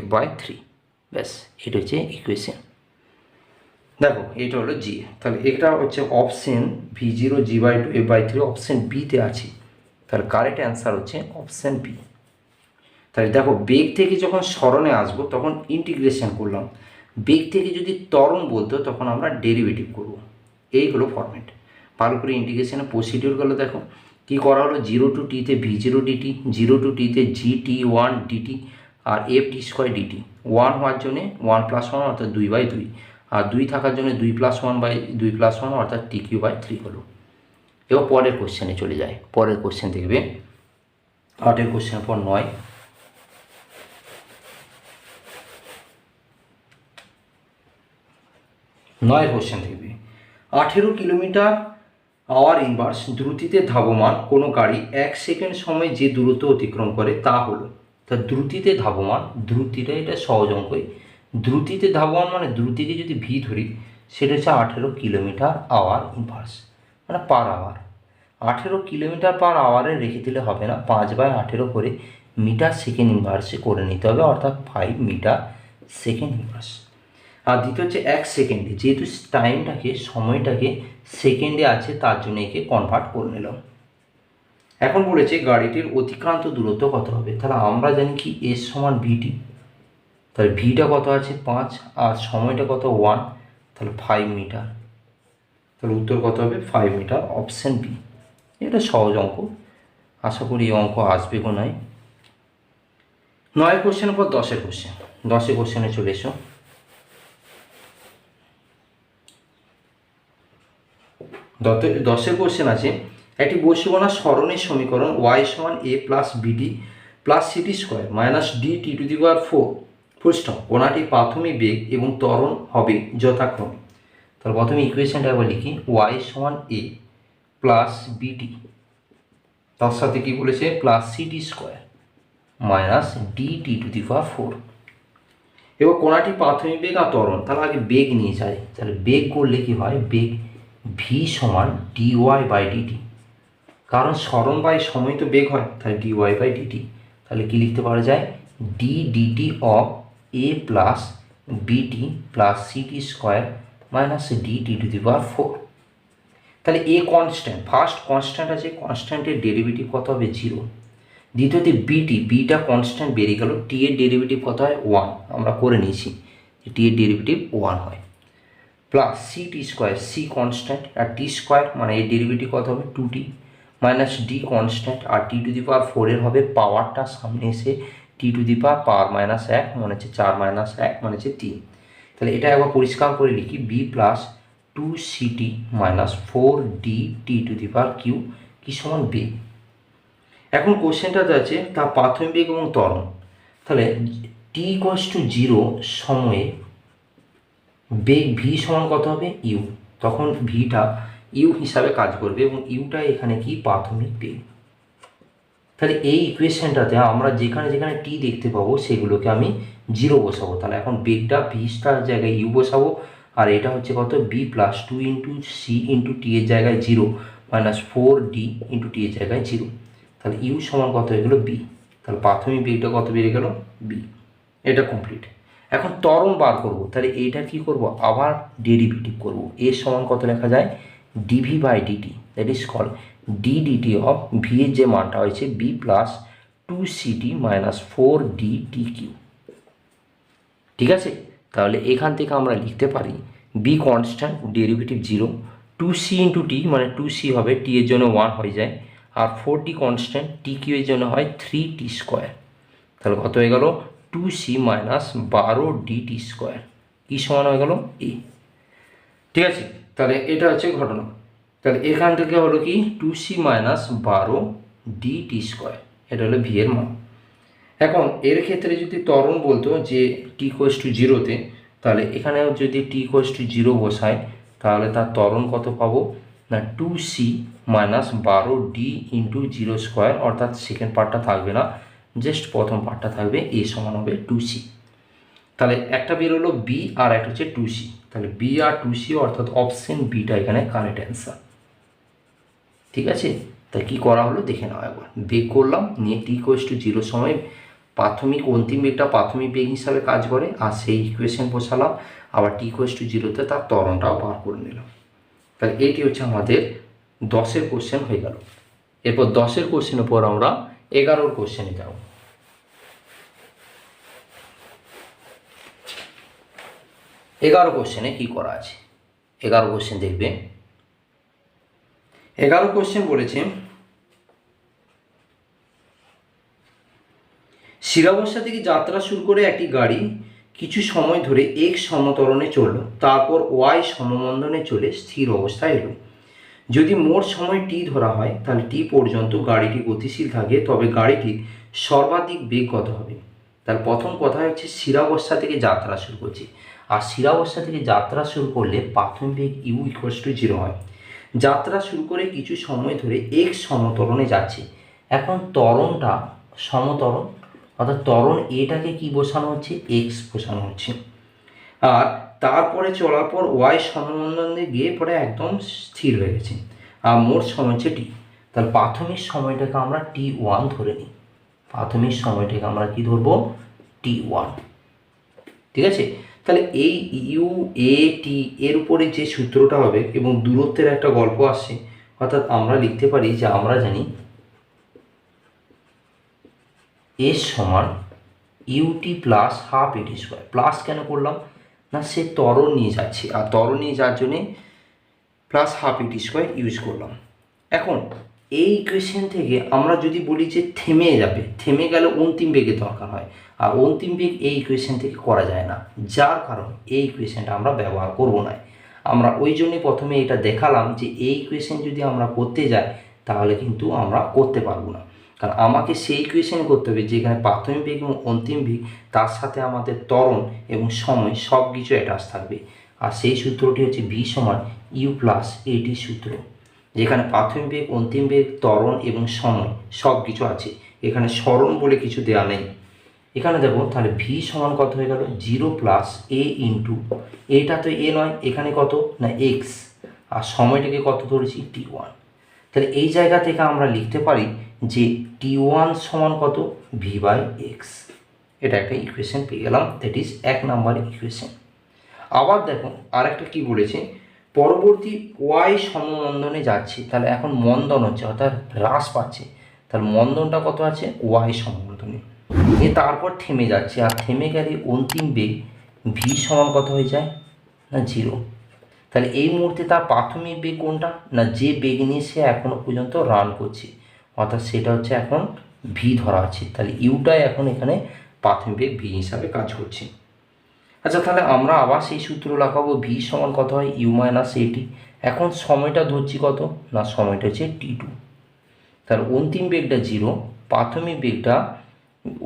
f/3, ব্যাস এটা হচ্ছে ইকুয়েশন। দেখো এটা হলো জি, তাহলে এটা হচ্ছে option v0 g/2 f/3 option বিতে আছে। তাহলে কারেক্ট অ্যান্সার হচ্ছে অপশন বি। তাহলে দেখো বেগ থেকে যখন স্মরণে আসবো তখন ইন্টিগ্রেশন করলাম, বেগ থেকে যদি ত্বরণ বলতো তখন আমরা ডেরিভেটিভ করব। এই হলো ফরম্যাট। ভালো করে ইন্টিগ্রেশনের প্রসিডিওরগুলো দেখো কী করা হলো, 0 টু টিতে v0 ডিটি, 0 টু টিতে gt1 ডিটি আর এফ টি স্কোয়ার ডিটি। 1 হওয়ার জন্যে 1 + 1 অর্থাৎ 2/2, আর 2 থাকার জন্য 2 + 1 বাই 2 + 1 অর্থাৎ টি কিউ বাই 3 হলো। এবার পরের কোশ্চেনে চলে যায়। পরের কোশ্চেন দেখবে 8 কোশ্চেন পর 9 কোশ্চেন দেখবে। 18 কিলোমিটার আওয়ার ইনভার্স দ্রুতিতে ধাবমান কোনো গাড়ি 1 সেকেন্ড সময় যে দূরত্ব অতিক্রম করে তা হলো। তা দ্রুতিতে ধাবমান, দ্রুতিটা এটা সহজ অঙ্কই, দ্রুতিতে ধাবমান মানে দ্রুতিকে যদি ভি ধরি সেটা হচ্ছে 18 কিলোমিটার আওয়ার ইনভার্স মানে পার আওয়ার। 18 কিলোমিটার পার আওয়ারে রেখে দিলে হবে না, 5/18 করে মিটার সেকেন্ড ইনভার্সে করে নিতে হবে অর্থাৎ 5 মিটার সেকেন্ড ইনভার্স। আর দ্বিতীয় হচ্ছে 1 সেকেন্ডে, যেহেতু টাইমটাকে সময়টাকে সেকেন্ডে আছে তার জন্য একে কনভার্ট করে নিলাম। এখন বলেছে গাড়িটির অতিক্রান্ত দূরত্ব কত হবে। তাহলে আমরা জানি কি এস সমান ভিটি, তাহলে ভিটা কত আছে 5 আর সময়টা কত 1, তাহলে 5 মিটার। তাহলে উত্তর কত হবে 5 মিটার, অপশান বি। এটা সহজ অঙ্ক, আশা করি এই অঙ্ক আসবে কো নাই। 9 কোশ্চেনের পর 10 কোশ্চেন, 10 কোশ্চেনে চলে এসো। 10 কোশ্চেন আছে, একটি বস্তুকণার সরণের সমীকরণ y সমান a plus BD plus CT square minus D T to the power 4 প্রশ্ন কণাটি প্রাথমিক বেগ এবং ত্বরণ হবে যথাক্রমে। তাহলে প্রথমে ইকুয়েশনটা একবার লিখি, y সমান a প্লাস বিডি, তার সাথে কি বলেছে plus CT square minus D T to the power 4। এবার কোণাটি প্রাথমিক বেগ আর ত্বরণ, তাহলে আগে বেগ নিয়ে যাই। তাহলে বেগ করলে কি হয়, বেগ ভি সমান ডিওয়াই বাই ডিটি, কারণ সরণ বাই সময় তো বেগ হয়, তাহলে ডিওয়াই বাই ডিটি। তাহলে কি লিখতে পারা যায়, D DT of A plus BT plus CT square minus D T to the power 4। তাহলে এ কনস্ট্যান্ট, ফার্স্ট কনস্ট্যান্ট আছে, কনস্ট্যান্টের ডেরিভেটিভ কত হবে 0। দ্বিতীয়তে বিটি, বিটা কনস্ট্যান্ট বেরিয়ে গেল, টি এর ডেরিভেটিভ কত হয় 1, আমরা করে নিয়েছি যে টি এর ডেরিভেটিভ 1 হয়, plus C T square, C constant আর টি স্কোয়ার মানে এর ডেরিভেটিভ কত হবে 2t, মাইনাস ডি কনস্ট্যান্ট আর টি টু দি পাওয়ার 4 এর হবে পাওয়ারটা সামনে এসে টি টু দি পাওয়ার মাইনাস 1 মানে হচ্ছে 4 মাইনাস 1 মানে হচ্ছে 3। তাহলে এটা একবার পরিষ্কার করে লিখি, B plus 2ct minus 4d T to the power cube কি সমান বি। এখন কোশ্চেনটাতে আছে তার প্রাথমিক বেগ এবং ত্বরণ। তাহলে টি ইকুয়ালস টু 0 সময়ে বেগ ভি সমান কত হবে ইউ, তখন ভিটা ইউ হিসাবে কাজ করবে এবং ইউটা এখানে কি প্রাথমিক বেগ। তাহলে এই ইকুয়েশনটাতে আমরা যেখানে যেখানে টি দেখতে পাবো সেগুলোকে আমি 0 বসাবো। তাহলে এখন বেগটা ভি স্টার জায়গায় ইউ বসাবো, আর এটা হচ্ছে কত b plus 2 into c into t এর জায়গায় 0 মাইনাস 4d ইন্টু টি এর জায়গায় 0। তাহলে ইউ সমান কত হয়ে গেলো বি, তাহলে প্রাথমিক বেগটা কত বেড়ে গেল বি। এটা কমপ্লিট। এখন ত্বরণ বার করব, তাহলে এইটা কি করব, আবার ডেরিভেটিভ করব। এর সমান কত লেখা যায় DV by DT, that is call D DT of V এর যে মানটা হয়েছে B plus 2ct minus 4d Q. ঠিক আছে, তাহলে এখান থেকে আমরা লিখতে পারি b constant, derivative 0, 2c into t মানে 2c হবে, টি এর জন্য 1 হয়ে যায়, আর 4d কনস্ট্যান্ট টি কিউ এর জন্য হয় 3t স্কোয়ার। তাহলে কত হয়ে গেল 2c মাইনাস 12dt স্কোয়ার কি সমান হয়ে গেল এ। ঠিক আছে, তাহলে এটা হচ্ছে ঘটনা। তাহলে এখান থেকে হলো কি 2c মাইনাস 12dt স্কোয়ার, এটা হলো ভি এর মান। এখন এর ক্ষেত্রে যদি ত্বরণ বলতো যে টি ইকুয়ালস টু 0-তে, তাহলে এখানেও যদি টি ইকুয়ালস টু 0 বসায় তাহলে তার ত্বরণ কত পাবো না 2c minus 12d into 0 square, অর্থাৎ সেকেন্ড পার্টটা থাকবে না, জাস্ট প্রথম পার্টটা থাকবে, এ সমান হবে 2c। তাহলে একটা বেরোলো বি আর একটা হচ্ছে 2c, তাহলে বি আর 2c অর্থাৎ অপশন বিটা এখানে কারেক্ট অ্যান্সার। ঠিক আছে, তাই কী করা হলো দেখে নাও একবার, বেগ করলাম নিয়ে টি ইকুয়ালস টু 0 সময় প্রাথমিক অন্তিম বেগটা প্রাথমিক বেগ হিসাবে কাজ করে, আর সেই ইকুয়েশন বসালাম, আবার টি ইকুয়ালস টু 0-তে তার ত্বরণটাও বার করে নিলাম। তাহলে এটি হচ্ছে আমাদের 10 কোশ্চেন হয়ে গেল। এরপর 10 কোশ্চেনের পর আমরা 11 কোশ্চেনে যাব। 11 কোশ্চেনে কী করা আছে, 11 কোশ্চেন দেখবে। 11 কোশ্চেন বলেছে শিরাবস্তা থেকে যাত্রা শুরু করে একটি গাড়ি কিছু সময় ধরে এক্স সমতরণে চলল, তারপর ওয়াই সমবন্ধনে চলে স্থির অবস্থায় এলো। যদি মোট সময় টি ধরা হয় তাহলে টি পর্যন্ত গাড়িটি গতিশীল থাকে, তবে গাড়িটির সর্বাধিক বেগ কত হবে। তার প্রথম কথা হচ্ছে শিরাবস্তা থেকে যাত্রা শুরু করছে, আর শিরাবস্তা থেকে যাত্রা শুরু করলে প্রাথমিক বেগ ইউ ইকুয়ালস টু 0 হয়। যাত্রা শুরু করে কিছু সময় ধরে এক্স সমতরণে যাচ্ছে, এখন ত্বরণটা সমতরণ, অর্থাৎ ত্বরণ এটাকে কি বসানো হচ্ছে এক্স বসানো হচ্ছে, আর তারপরে চলার পর ওয়াই সমবন্ধনে গিয়ে পরে একদম স্থির হয়ে গেছে, আর মোট সময় হচ্ছে টি। তাহলে প্রাথমিক সময়টাকে আমরা t1 ধরে নিই, প্রাথমিক সময়টাকে আমরা কি ধরবো t1। ঠিক আছে, তাহলে এই ইউ এ টি এর উপরে যে সূত্রটা হবে এবং দূরত্বের একটা গল্প আসছে, অর্থাৎ আমরা লিখতে পারি যে আমরা জানি এস সমান ইউটি প্লাস হাফ এটি স্কোয়ার। প্লাস কেন করলাম না, সে ত্বরণ নিয়ে যাচ্ছে, আর ত্বরণ নিয়ে যাওয়ার জন্যে প্লাস হাফ এটি স্কোয়ার ইউজ করলাম। এখন এই ইকুয়েশন থেকে আমরা যদি বলি যে থেমে যাবে, থেমে গেলে অন্তিম বেগের দরকার হয়, আর অন্তিম বেগ এই ইকুয়েশন থেকে করা যায় না, যার কারণে এই ইকুয়েশনটা আমরা ব্যবহার করব না। আমরা ওই জন্যই প্রথমে এটা দেখালাম যে এই ইকুয়েশন যদি আমরা করতে যাই তাহলে কিন্তু আমরা করতে পারবো না, কারণ আমাকে সেই ইকুয়েশন করতে হবে যেখানে প্রাথমিক বেগ এবং অন্তিম বেগ, তার সাথে আমাদের ত্বরণ এবং সময় সব কিছু অ্যাটাচ থাকবে। আর সেই সূত্রটি হচ্ছে ভি সমান ইউ প্লাস এটি সূত্র, যেখানে প্রাথমিক বেগ, অন্তিম বেগ, ত্বরণ এবং সময় সব কিছু আছে। এখানে সরণ বলে কিছু দেওয়া নেই। এখানে দেখো তাহলে ভি সমান কত হয়ে গেল, 0 প্লাস এ ইন্টু, এটা তো এ নয়, এখানে কত না এক্স, আর সময়টাকে কত ধরেছি t1। তাহলে এই জায়গা থেকে আমরা লিখতে পারি যে t1 সমান কত, ভি বাই এক্স। এটা একটা ইকুয়েশন পেয়ে গেলাম, দ্যাট ইজ 1 নাম্বার ইকুয়েশন। আবার দেখো আরেকটা কি বলেছে, পরবর্তী ওয়াই সমমন্দনে যাচ্ছে, তাহলে এখন মন্দন হচ্ছে অর্থাৎ হ্রাস পাচ্ছে, তাহলে মন্দনটা কত আছে ওয়াই সমমন্দনে, এ তারপর থেমে যাচ্ছে, আর থেমে গেলে অন্তিম বেগ ভি সমান কত হয়ে যায় না 0। তাহলে এই মুহূর্তে তার প্রাথমিক বেগ কোনটা না, যে বেগ নিয়ে সে এখনও পর্যন্ত রান করছে, অর্থাৎ সেটা হচ্ছে এখন ভি ধরা আছে, তাহলে ইউটাই এখন এখানে প্রাথমিক বেগ ভি হিসাবে কাজ করছে। আচ্ছা, তাহলে আমরা আবার সেই সূত্র লাগাবো, ভি সমান কত হয় ইউ মাইনাস এটি। এখন সময়টা ধরছি কত না, সময়টা হচ্ছে t2। তাহলে অন্তিম বেগটা 0, প্রাথমিক বেগটা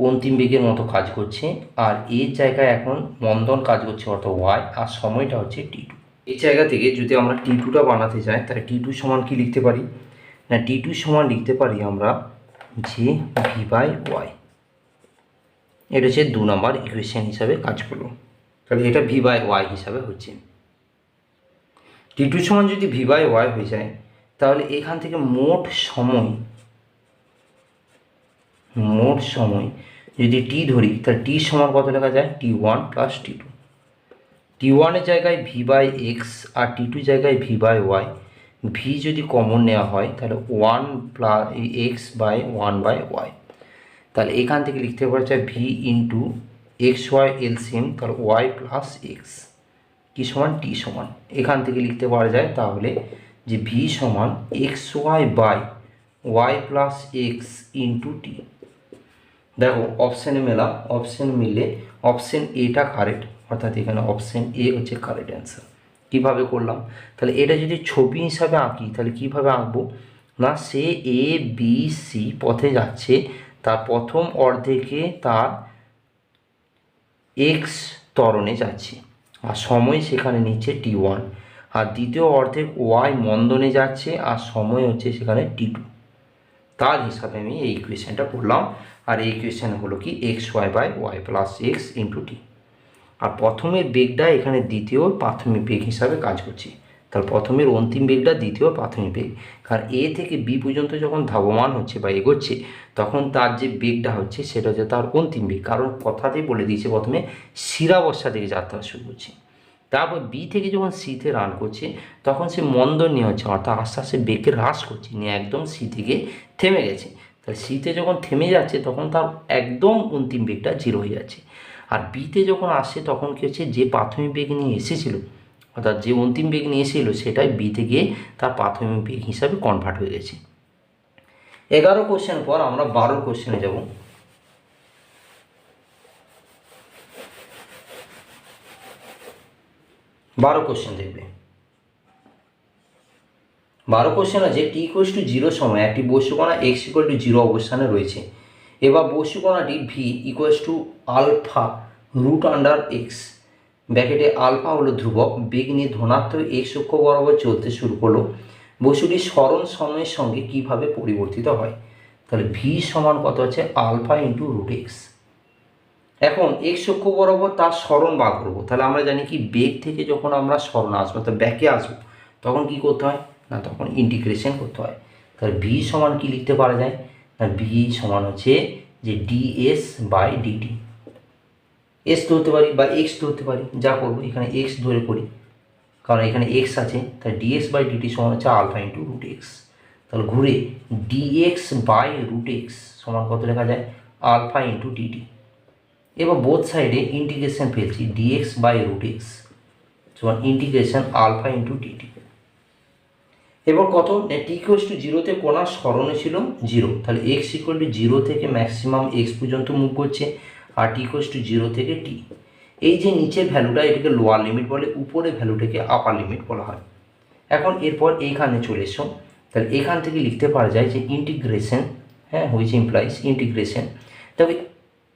অন্তিম বেগের মতো কাজ করছে, আর এর জায়গায় এখন মন্দন কাজ করছে অর্থাৎ ওয়াই, আর সময়টা হচ্ছে t2। এই জায়গা থেকে যদি আমরা t2টা বানাতে চাই তাহলে t2 সমান কি লিখতে পারি না, t2 সমান লিখতে পারি আমরা যে ভি বাই ওয়াই। এটা হচ্ছে 2 নম্বর ইকুয়েশন হিসাবে কাজ করলো। তাহলে এটা ভি বাই ওয়াই হিসাবে হচ্ছে। t2 সমান যদি ভি বাই ওয়াই হয়ে যায় তাহলে এখান থেকে মোট সময় যদি টি ধরি তাহলে টি সমান কত লেখা যায়, t1 প্লাস t2। t1 জায়গায় ভি বাই এক্স আর t2 জায়গায় ভি বাই ওয়াই। ভি যদি কমন নেওয়া হয় তাহলে 1 plus X by 1 by Y. তাহলে এখান থেকে লিখতে পারা যায় V into X Y LCM, তাহলে ওয়াই প্লাস এক্স কি সমান টি সমান, এখান থেকে লিখতে পারা যায় তাহলে যে ভি সমান x y by y plus x into t. দেখো অপশানে মিলে অপশান এটা কারেক্ট, অর্থাৎ এখানে অপশান এ হচ্ছে কারেক্ট অ্যান্সার। কীভাবে করলাম, তাহলে এটা যদি ছবি হিসাবে আঁকি তাহলে কীভাবে আঁকবো না, সে এ বি সি পথে যাচ্ছে, তার প্রথম অর্ধেকে তার এক্স ত্বরণে যাচ্ছে, আর সময় সেখানে নিচ্ছে t1, আর দ্বিতীয় অর্ধেক ওয়াই মন্দনে যাচ্ছে, আর সময় হচ্ছে সেখানে t2। তার হিসাবে আমি এই ইকুয়েশনটা করলাম, আর এই ইকুয়েশন হলো কি x y by y plus x into t. আর প্রথমের বেগটা এখানে দ্বিতীয় প্রাথমিক বেগ হিসাবে কাজ করছে, তাহলে প্রথমের অন্তিম বেগটা দ্বিতীয় প্রাথমিক বেগ, কারণ এ থেকে বি পর্যন্ত যখন ধাবমান হচ্ছে বা এগোচ্ছে তখন তার যে বেগটা হচ্ছে সেটা হচ্ছে তার অন্তিম বেগ, কারণ কথাতেই বলে দিয়েছে প্রথমে শিরাবস্যা থেকে যাত্রা শুরু করছে, তারপর বি থেকে যখন সিতে রান করছে তখন সে মন্দন নিয়ে হচ্ছে, অর্থাৎ আস্তে আস্তে বেগকে হ্রাস করছে, নিয়ে একদম সি থেকে থেমে গেছে। তাহলে সিতে যখন থেমে যাচ্ছে তখন তার একদম অন্তিম বেগটা 0 হয়ে যাচ্ছে, আর বিতে যখন আসছে তখন কী হচ্ছে, যে প্রাথমিক বেগ নিয়ে এসেছিল অর্থাৎ যে অন্তিম বেগ নিয়ে এসেছিল সেটাই বি থেকে তার প্রাথমিক বেগ হিসাবে কনভার্ট হয়ে গেছে। 11 কোশ্চেন পর আমরা 12 কোশ্চেনে যাব। 12 কোশ্চেন দেখবে। 12 কোশ্চেন আছে টি ইকুয়ালস টু 0 সময় একটি বস্তুকণা এক্স ইকুয়াল টু 0 অবস্থানে রয়েছে। এবার বস্তুকণাটি v equals to alpha root under x, ব্র্যাকেটে আলফা হলো ধ্রুবক, বেগ নিয়ে ধনাত্মক এক্স অক্ষ বরাবর চলতে শুরু করলো। বস্তুটি সরণ সময়ের সঙ্গে কিভাবে পরিবর্তিত হয়, তাহলে ভি সমান কত আছে আলফা ইন্টু রুট এক্স। এখন এক্স অক্ষ বরাবর তার সরণ বার করবো, তাহলে আমরা জানি কি বেগ থেকে যখন আমরা সরণ আসবো তো ব্যাকে আসবো তখন কি করতে হয় না, তখন ইন্টিগ্রেশন করতে হয়। তাহলে ভি সমান কি লিখতে পারা যায় না, ভি সমান হচ্ছে যে ডিএস বাই ডিটি, এস ধরতে পারি বা এক্স ধরতে পারি, যা করবো এখানে এক্স ধরে করি কারণ এখানে এক্স আছে, তাই ডিএস বাই ডিটি সমান হচ্ছে আলফা ইন্টু রুট এক্স। তাহলে ঘুরে ডিএক্স বাই রুট এক্স সমান কত লেখা যায় আলফা ইন্টু ডিটি। এবার বোথ সাইডে ইন্টিগ্রেশন ফেলছি, ডিএক্স বাই রুট এক্স সমান ইন্টিগ্রেশন আলফা ইন্টু ডিটি। এবার কত, টি ইকুয়ালস টু জিরোতে কোণার স্মরণে ছিল জিরো, তাহলে এক্স ইকুয়াল টু জিরো থেকে ম্যাক্সিমাম এক্স পর্যন্ত মুভ করছে, আর টি ইকুয়ালস টু জিরো থেকে টি। এই যে নিচের ভ্যালুটা এটাকে লোয়ার লিমিট বলে, উপরের ভ্যালুটাকে আপার লিমিট বলা হয়। এখন এরপর এইখানে চলে এসো, তাহলে এখান থেকে লিখতে পারা যায় যে ইন্টিগ্রেশন, হ্যাঁ, হুইচ ইমপ্লাইজ ইন্টিগ্রেশন, তবে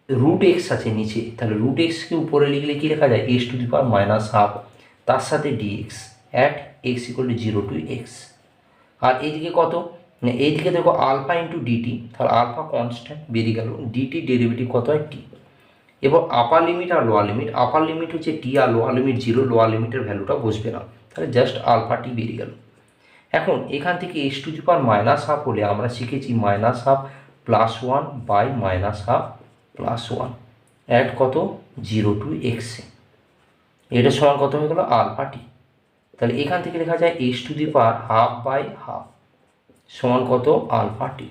রুট এক্স আছে নিচে, তাহলে রুট এক্সকে উপরে লিখলে কী লেখা যায়, x to the power minus half, তার সাথে dx at x equal to zero to x. আর এইদিকে কত, এইদিকে দেখো আলফা ইন্টু ডিটি, তাহলে আলফা কনস্ট্যান্ট বেরিয়ে গেল, ডিটি ডেরিভেটিভ কত হয় টি। এবার আপার লিমিট আর লোয়ার লিমিট, আপার লিমিট হচ্ছে টি আর লোয়ার লিমিট জিরো, লোয়ার লিমিটের ভ্যালুটা বসবে না, তাহলে জাস্ট আলফা টি বেরিয়ে গেল। এখন এখান থেকে X to the power minus half হলে আমরা শিখেছি minus half plus one by minus half plus one at কত জিরো টু এক্সে, এটা সমান কত হয়ে গেল আলফা টি। তাহলে এখান থেকে লেখা যায় x to the power half by half সমান কত আলফা টি।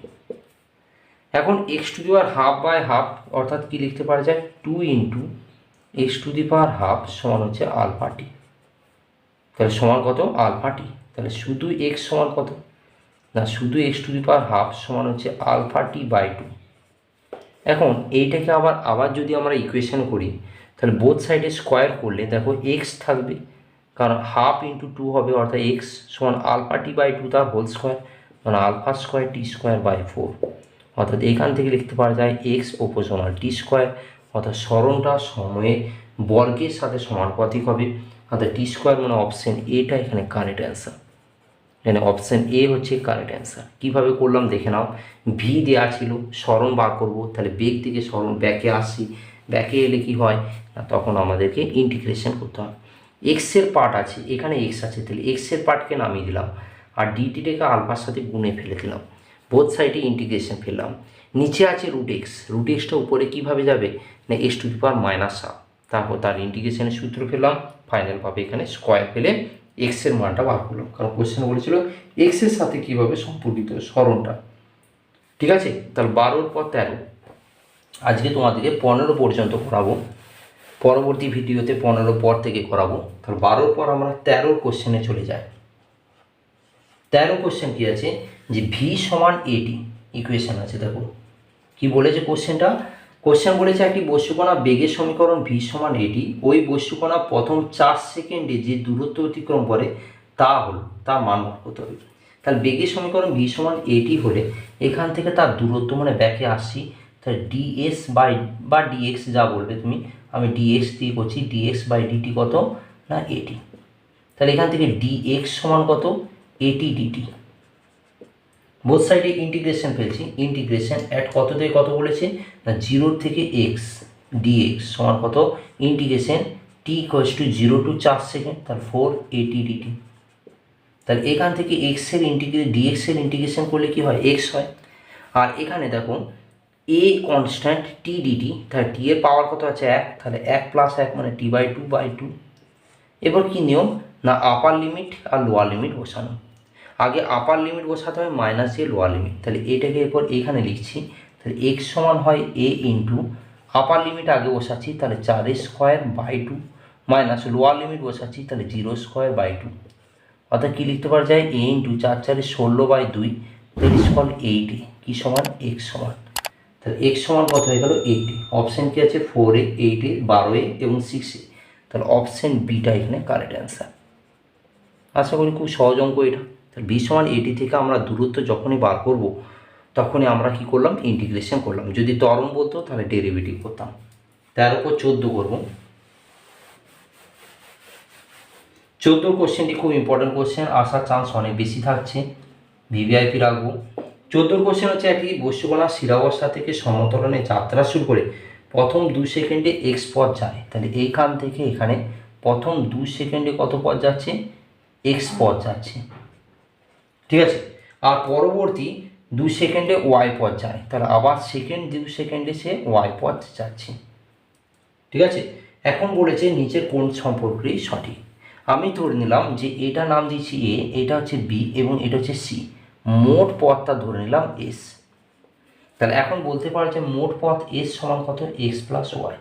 এখন X to the power half by half অর্থাৎ কি লিখতে পারা যায়, two into X to the power half সমান হচ্ছে আলফা টি, তাহলে সমান কত আলফা টি। তাহলে শুধু এক্স সমান কত না, শুধু x to the power half সমান হচ্ছে আলফা টি বাই টু। এখন এইটাকে আবার যদি আমরা ইকুয়েশন করি, তাহলে বোথ সাইডে স্কোয়ার করলে দেখো এক্স থাকবে, কারণ হাফ ইন্টু টু হবে, অর্থাৎ এক্স সমান আলফা টি বাই টু তার হোল স্কোয়ার, মানে alpha square T square by four. অর্থাৎ এখান থেকে লিখতে পারা যায় এক্স প্রপোর্শনাল টি স্কোয়ার, অর্থাৎ স্মরণটা সময়ে বর্গের সাথে সমানুপাতিক হবে, অর্থাৎ টি স্কোয়ার মানে অপশন এটা এখানে কারেক্ট অ্যান্সার। এখানে অপশান এ হচ্ছে কারেক্ট অ্যান্সার। কীভাবে করলাম দেখে নাও, ভি দেওয়া ছিল, স্মরণ বার করব, তাহলে বেগ থেকে স্মরণ ব্যাকে আসি, ব্যাকে এলে কি হয় না, তখন আমাদেরকে ইন্টিগ্রেশন করতে হয়। এক্সের পার্ট আছে, এখানে এক্স আছে, তাহলে এক্সের পার্টকে নামিয়ে দিলাম, আর ডিটিটাকে আলফার সাথে গুণে ফেলে দিলাম, বোথ সাইডে ইন্টিগ্রেশন ফেললাম। নিচে আছে রুট এক্সটা উপরে কীভাবে যাবে না, x to the power minus half, তারপর তার ইন্টিগ্রেশনের সূত্র ফেললাম, ফাইনালভাবে এখানে স্কোয়ার ফেলে এক্সের মানটা বার করলাম, কারণ কোশ্চেন বলেছিল এক্সের সাথে কীভাবে সম্পর্কিত স্মরণটা। ঠিক আছে, তাহলে 12 পর 13 আজকে তোমাদেরকে 15 পর্যন্ত করাবো, পরবর্তী ভিডিওতে 15 পর থেকে করাবো। তাহলে 12 পর আমরা 13 কোশ্চেনে চলে যাই। 13 কোশ্চেন কী আছে, যে ভি সমান এটি ইকুয়েশন আছে। দেখো কি বলেছে কোশ্চেন বলেছে একটি বস্তুকণা বেগের সমীকরণ ভি সমান এটি, ওই বস্তুকণা প্রথম 4 সেকেন্ডে যে দূরত্ব অতিক্রম করে তার মান বার করতে হবে। তাহলে বেগের সমীকরণ ভি সমান এটি হলে এখান থেকে তার দূরত্ব মানে ব্যাকে আসি, তাহলে ডিএস বা ডিএক্স যা বলবে তুমি, আমি ডিএক্স দিয়ে করছি, ডিএক্স বাই ডিটি কত না এটি। তাহলে এখান থেকে ডিএক্স সমান কত এটি ডিটি, বোথ সাইডে ইন্টিগ্রেশন ফেলছি, ইন্টিগ্রেশন অ্যাট কত থেকে কত বলেছে না 0 থেকে এক্স ডিএক্স সমান কত integration T equals to 0 to 4 second, তাহলে 4 এটি ডিটি। তাহলে এখান থেকে এক্সের ডিএক্সের ইন্টিগ্রেশন করলে কি হয় এক্স হয়। আর এখানে দেখো এ কনস্ট্যান্ট টি ডিটি, তাহলে টি এর পাওয়ার কত আছে 1, তাহলে 1 প্লাস 1 মানে টি বাই 2/2। এবার কি নিয়ম না আপার লিমিট আর লোয়ার লিমিট বসানো, আগে আপার লিমিট বসাতে হয় মাইনাস এ লোয়ার লিমিট, তাহলে এটাকে এরপর এখানে লিখছি, তাহলে এক্স সমান হয় এ ইন্টু আপার লিমিট আগে বসাচ্ছি, তাহলে 4² মাইনাস লোয়ার লিমিট বসাচ্ছি, তাহলে 0² অর্থাৎ কী লিখতে পারা যায় এ ইন্টু 4 4 16/2 3 8 কি সমান এক্স সমান, তাহলে এক্স সমান কত হয়ে গেল 80। অপশান কি আছে 4A 8A 12A এবং 6A, তাহলে অপশান বিটা এখানে কারেক্ট অ্যান্সার। আশা করি খুব সহজ অঙ্ক এটা। তাহলে ভি সমান এটি থেকে আমরা দূরত্ব যখনই বার করব তখনই আমরা কি করলাম ইন্টিগ্রেশন করলাম, যদি ত্বরণ বলতো তাহলে ডেরিভেটিভ করতাম। 13 পর 14 করবো। 14 কোশ্চেনটি খুব ইম্পর্টেন্ট কোশ্চেন, আসার চান্স অনেক বেশি থাকছে, ভিভিআইপি রাখবো। 14 কোশ্চেন হচ্ছে একটি বস্তুকণা স্থিরাবস্থা থেকে সমতলনে যাত্রা শুরু করে প্রথম 2 সেকেন্ডে এক্স পথ যায়, তাহলে এইখান থেকে এখানে প্রথম 2 সেকেন্ডে কত পথ যাচ্ছে এক্স পথ যাচ্ছে, ঠিক আছে। আর পরবর্তী 2 সেকেন্ডে ওয়াই পথ যায়, তাহলে আবার সেকেন্ড 2 সেকেন্ডে সে ওয়াই পথ যাচ্ছে, ঠিক আছে। এখন বলেছে নিচের কোন সম্পর্কটি সঠিক। আমি ধরে নিলাম যে এটা নাম দিচ্ছি এ, এটা হচ্ছে বি এবং এটা হচ্ছে সি, মোট পথটা ধরে নিলাম এস। তাহলে এখন বলতে পারো যে মোট পথ এস সমান কত, এক্স প্লাস ওয়াই।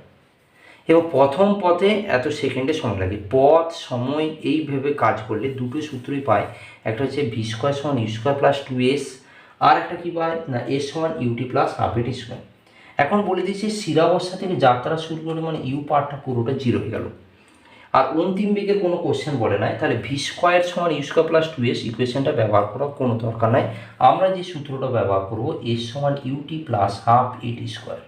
এবং প্রথম পথে এত সেকেন্ডে সময় লাগে। পথ সময় এইভাবে কাজ করলে দুটো সূত্রই পায়, একটা হচ্ছে ভি স্কোয়ার সমান ইউ স্কোয়ার প্লাস 2s, আর একটা কী পায় না এস সমান ইউটি প্লাস হাফ এটি স্কোয়ার। এখন বলে দিচ্ছি স্থিরাবস্থা থেকে যাত্রা শুরু করে মানে ইউ পার্টটা পুরোটা জিরো হয়ে গেল, আর অন্তিম বেগের কোনো কোশ্চেন বলে নাই, তাহলে ভি স্কোয়ার সমান ইউ স্কোয়ার প্লাস 2s ইকুয়েশনটা ব্যবহার করার কোনো দরকার নাই। আমরা যে সূত্রটা ব্যবহার করব এস সমান ইউটি প্লাস হাফ এটি স্কোয়ার।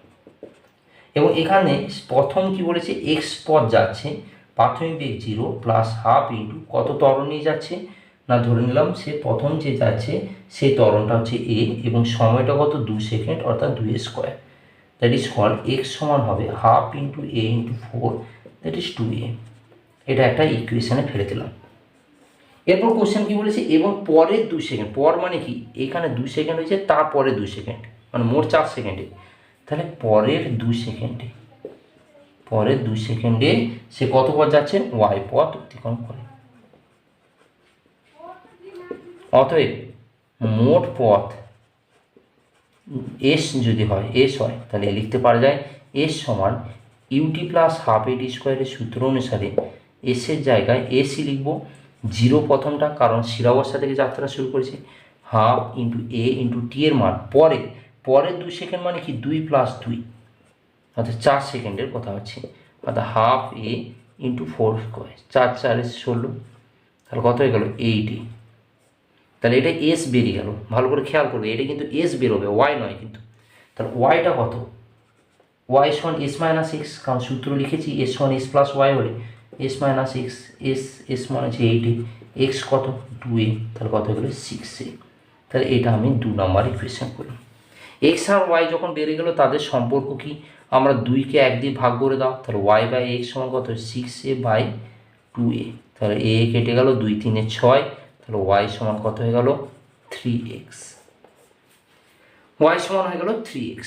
এবং এখানে প্রথম কি বলেছে, এক্স পথ যাচ্ছে, প্রাথমিক বেগ 0 প্লাস হাফ ইন্টু কত ত্বরণ নিয়ে যাচ্ছে না ধরে নিলাম সে প্রথম যে যাচ্ছে সেই ত্বরণটা হচ্ছে এ, এবং সময়টা কত 2 সেকেন্ড অর্থাৎ 2 square, that is called X সমান হবে half into A into 4, that is 2a। এটা একটা ইকুয়েশনে ফেলে দিলাম। এরপর কোশ্চেন কি বলেছে, এবং পরের 2 সেকেন্ড, পর মানে কি এখানে 2 সেকেন্ড হয়েছে, তারপরে 2 সেকেন্ড মানে মোট 4 সেকেন্ডে, তাহলে পরের 2 সেকেন্ডে, পরের 2 সেকেন্ডে সে কত পথ যাচ্ছে, ওয়াই পথ অতিক্রম করে। অতএব মোট পথ এস যদি হয়, এস হয়, তাহলে লিখতে পারা যায় এস সমান ইউটি প্লাস হাফ এটি স্কোয়ারের সূত্র অনুসারে এসের জায়গায় এসই লিখব, 0 প্রথমটা কারণ স্থিরাবস্থা থেকে যাত্রা শুরু করেছে, half into A into t এর মান পরের 2 সেকেন্ড মানে কি 2 প্লাস 2, অর্থাৎ 4 সেকেন্ডের কথা হচ্ছে, অর্থাৎ হাফ এ ইন্টু 4 স্কোয়ার, 4 4 16, তাহলে কত হয়ে গেল 8a। তাহলে এটা এস বেরিয়ে গেল, ভালো করে খেয়াল করবে, এটা কিন্তু এস বেরোবে, ওয়াই নয় কিন্তু। তাহলে ওয়াইটা কত, ওয়াই সমান এস মাইনাস এক্স, কারণ সূত্র লিখেছি এস সমান এস প্লাস ওয়াই হলে এস মাইনাস এক্স, এস মানে হচ্ছে 8a, এক্স কত 2a, তাহলে কত হয়ে গেলো 6a। তাহলে এটা আমি 2 নম্বর ইকুয়েশন করলাম। এক্স আর ওয়াই যখন বেড়ে গেল তাদের সম্পর্ক কি, আমরা 2কে 1 দিয়ে ভাগ করে দাও, তাহলে ওয়াই বাই এক্স সমান কত 6a বাই 2a, তাহলে এ কেটে গেল 2 3 6, তাহলে ওয়াই সমান কত হয়ে গেল 3x, ওয়াই সমান হয়ে গেল 3x।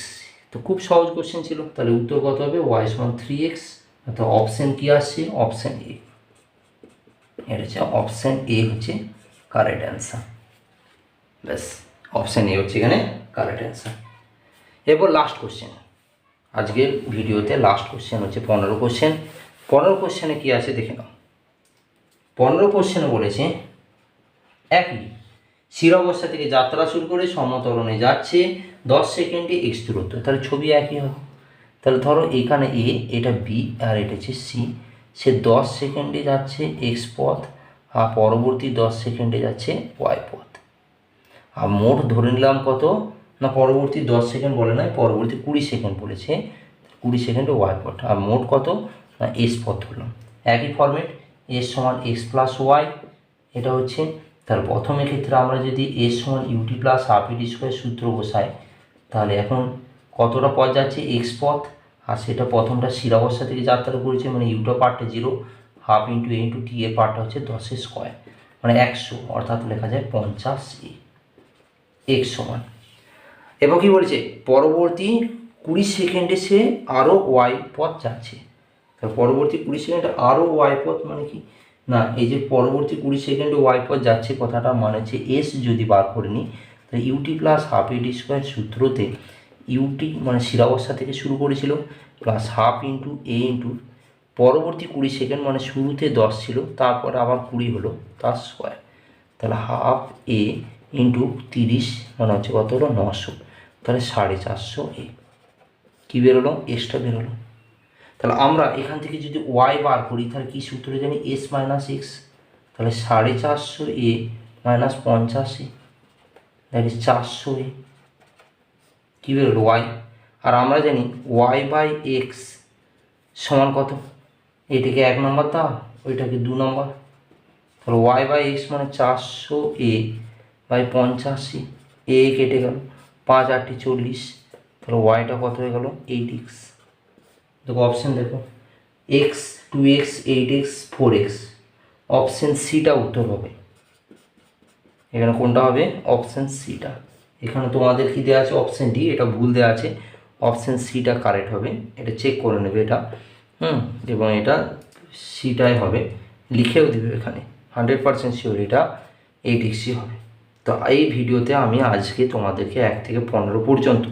তো খুব সহজ কোশ্চেন ছিল, তাহলে উত্তর কত হবে, ওয়াই সমান 3x, অর্থাৎ অপশন কি আসছে, অপশন এ। এটা হচ্ছে অপশন এ হচ্ছে কারেক্ট অ্যান্সার। ব্যাস, অপশন এ হচ্ছে এখানে কারেক্ট অ্যান্সার। এরপর লাস্ট কোশ্চেন, আজকের ভিডিওতে লাস্ট কোশ্চেন হচ্ছে 15 কোশ্চেন। 15 কোশ্চেনে কী আছে দেখে নাও। 15 কোশ্চেনে বলেছে একই স্থিরাবস্থা থেকে যাত্রা শুরু করে সমতরণে যাচ্ছে 10 সেকেন্ডে এক্স দূরত্ব, তাহলে ছবি একই হবে। তাহলে ধরো এখানে এ, এটা বি, আর এটা হচ্ছে সি, সে 10 সেকেন্ডে যাচ্ছে এক্স পথ, আর পরবর্তী 10 সেকেন্ডে যাচ্ছে ওয়াই পথ। আর মোট ধরে নিলাম কত না, পরবর্তী 10 সেকেন্ড বলে নয়, পরবর্তী 20 সেকেন্ড বলেছে, 20 সেকেন্ডে ওয়াই পথ, আর মোট কত না এস পথ ধরলাম। একই ফরম্যাট, এস সমান এক্স প্লাস ওয়াই, এটা হচ্ছে। তাহলে প্রথমে ক্ষেত্রে আমরা যদি এস সমান ইউটি প্লাস হাফ ইটি স্কোয়ার সূত্র বসাই, তাহলে এখন কতটা পথ যাচ্ছে এক্স পথ, আর সেটা প্রথমটা স্থিরাবস্থা থেকে যাত্রা করেছে মানে ইউটা পার্টটা 0, half into A into t এর পার্টটা হচ্ছে 10 স্কোয়ার মানে 100, অর্থাৎ লেখা যায় 50a, এক্স সমান। এবং কি বলেছে পরবর্তী 20 সেকেন্ডে সে আরও ওয়াই পথ যাচ্ছে। তার পরবর্তী 20 সেকেন্ডে আরও ওয়াই পথ মানে কি না, এই যে পরবর্তী 20 সেকেন্ডে ওয়াই পথ যাচ্ছে কথাটা মানে হচ্ছে এস যদি বার করে নিই, তাহলে ইউটি প্লাস হাফ এটি স্কোয়ার সূত্রতে ইউটি মানে স্থিরাবস্থা থেকে শুরু করেছিল plus half into A into পরবর্তী 20 সেকেন্ড মানে শুরুতে 10 ছিল, তারপর আবার 20 হলো তার স্কোয়ার, তাহলে হাফ এ ইন্টু 30 মানে হচ্ছে কত হলো 900, তাহলে 450 এ কী বেরোলো, এক্সটা বেরোলো। তাহলে আমরা এখান থেকে যদি ওয়াই বার করি তাহলে কী সূত্রে জানি, এস মাইনাস এক্স, তাহলে 450 এ মাইনাস 50 এ, দ্যাট ইজ 400 এ, কী বেরোলো ওয়াই। আর আমরা জানি ওয়াই বাই এক্স সমান কত, এটাকে 1 নম্বর দাও, ওইটাকে 2 নম্বর, তাহলে ওয়াই বাই এক্স মানে 400 এ বাই 85, এ কেটে গেল 5 8 40, তাহলে ওয়াইটা কত হয়ে গেল 8x। দেখো অপশান দেখো, x 2x 8x 4x, option সিটা উত্তর হবে। এখানে কোনটা হবে, অপশান সিটা। এখানে তোমাদের কি দেওয়া আছে অপশান ডি, এটা ভুল দেওয়া আছে, অপশান সিটা কারেক্ট হবে, এটা চেক করে নেবে এটা, এবং এটা সিটাই হবে, লিখেও দেবে এখানে 100% শিওর এটা 8xই হবে। তো এই ভিডিওতে আমি আজকে তোমাদেরকে 1 থেকে 15 পর্যন্ত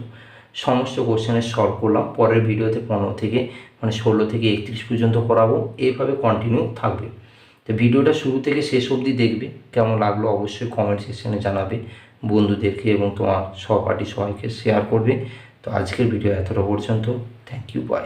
সমস্ত কোশ্চেনের সলভ করলাম। পরের ভিডিওতে 15 থেকে 16 থেকে 31 পর্যন্ত করাবো। এইভাবে কন্টিনিউ থাকবে। তো ভিডিওটা শুরু থেকে শেষ অবধি দেখবে। কেমন লাগলো অবশ্যই কমেন্ট সেকশনে জানাবে। বন্ধুদেরকে এবং তোমার সহপাঠী সবাইকে শেয়ার করবে। তো আজকের ভিডিও এতটা পর্যন্ত। Thank you, by.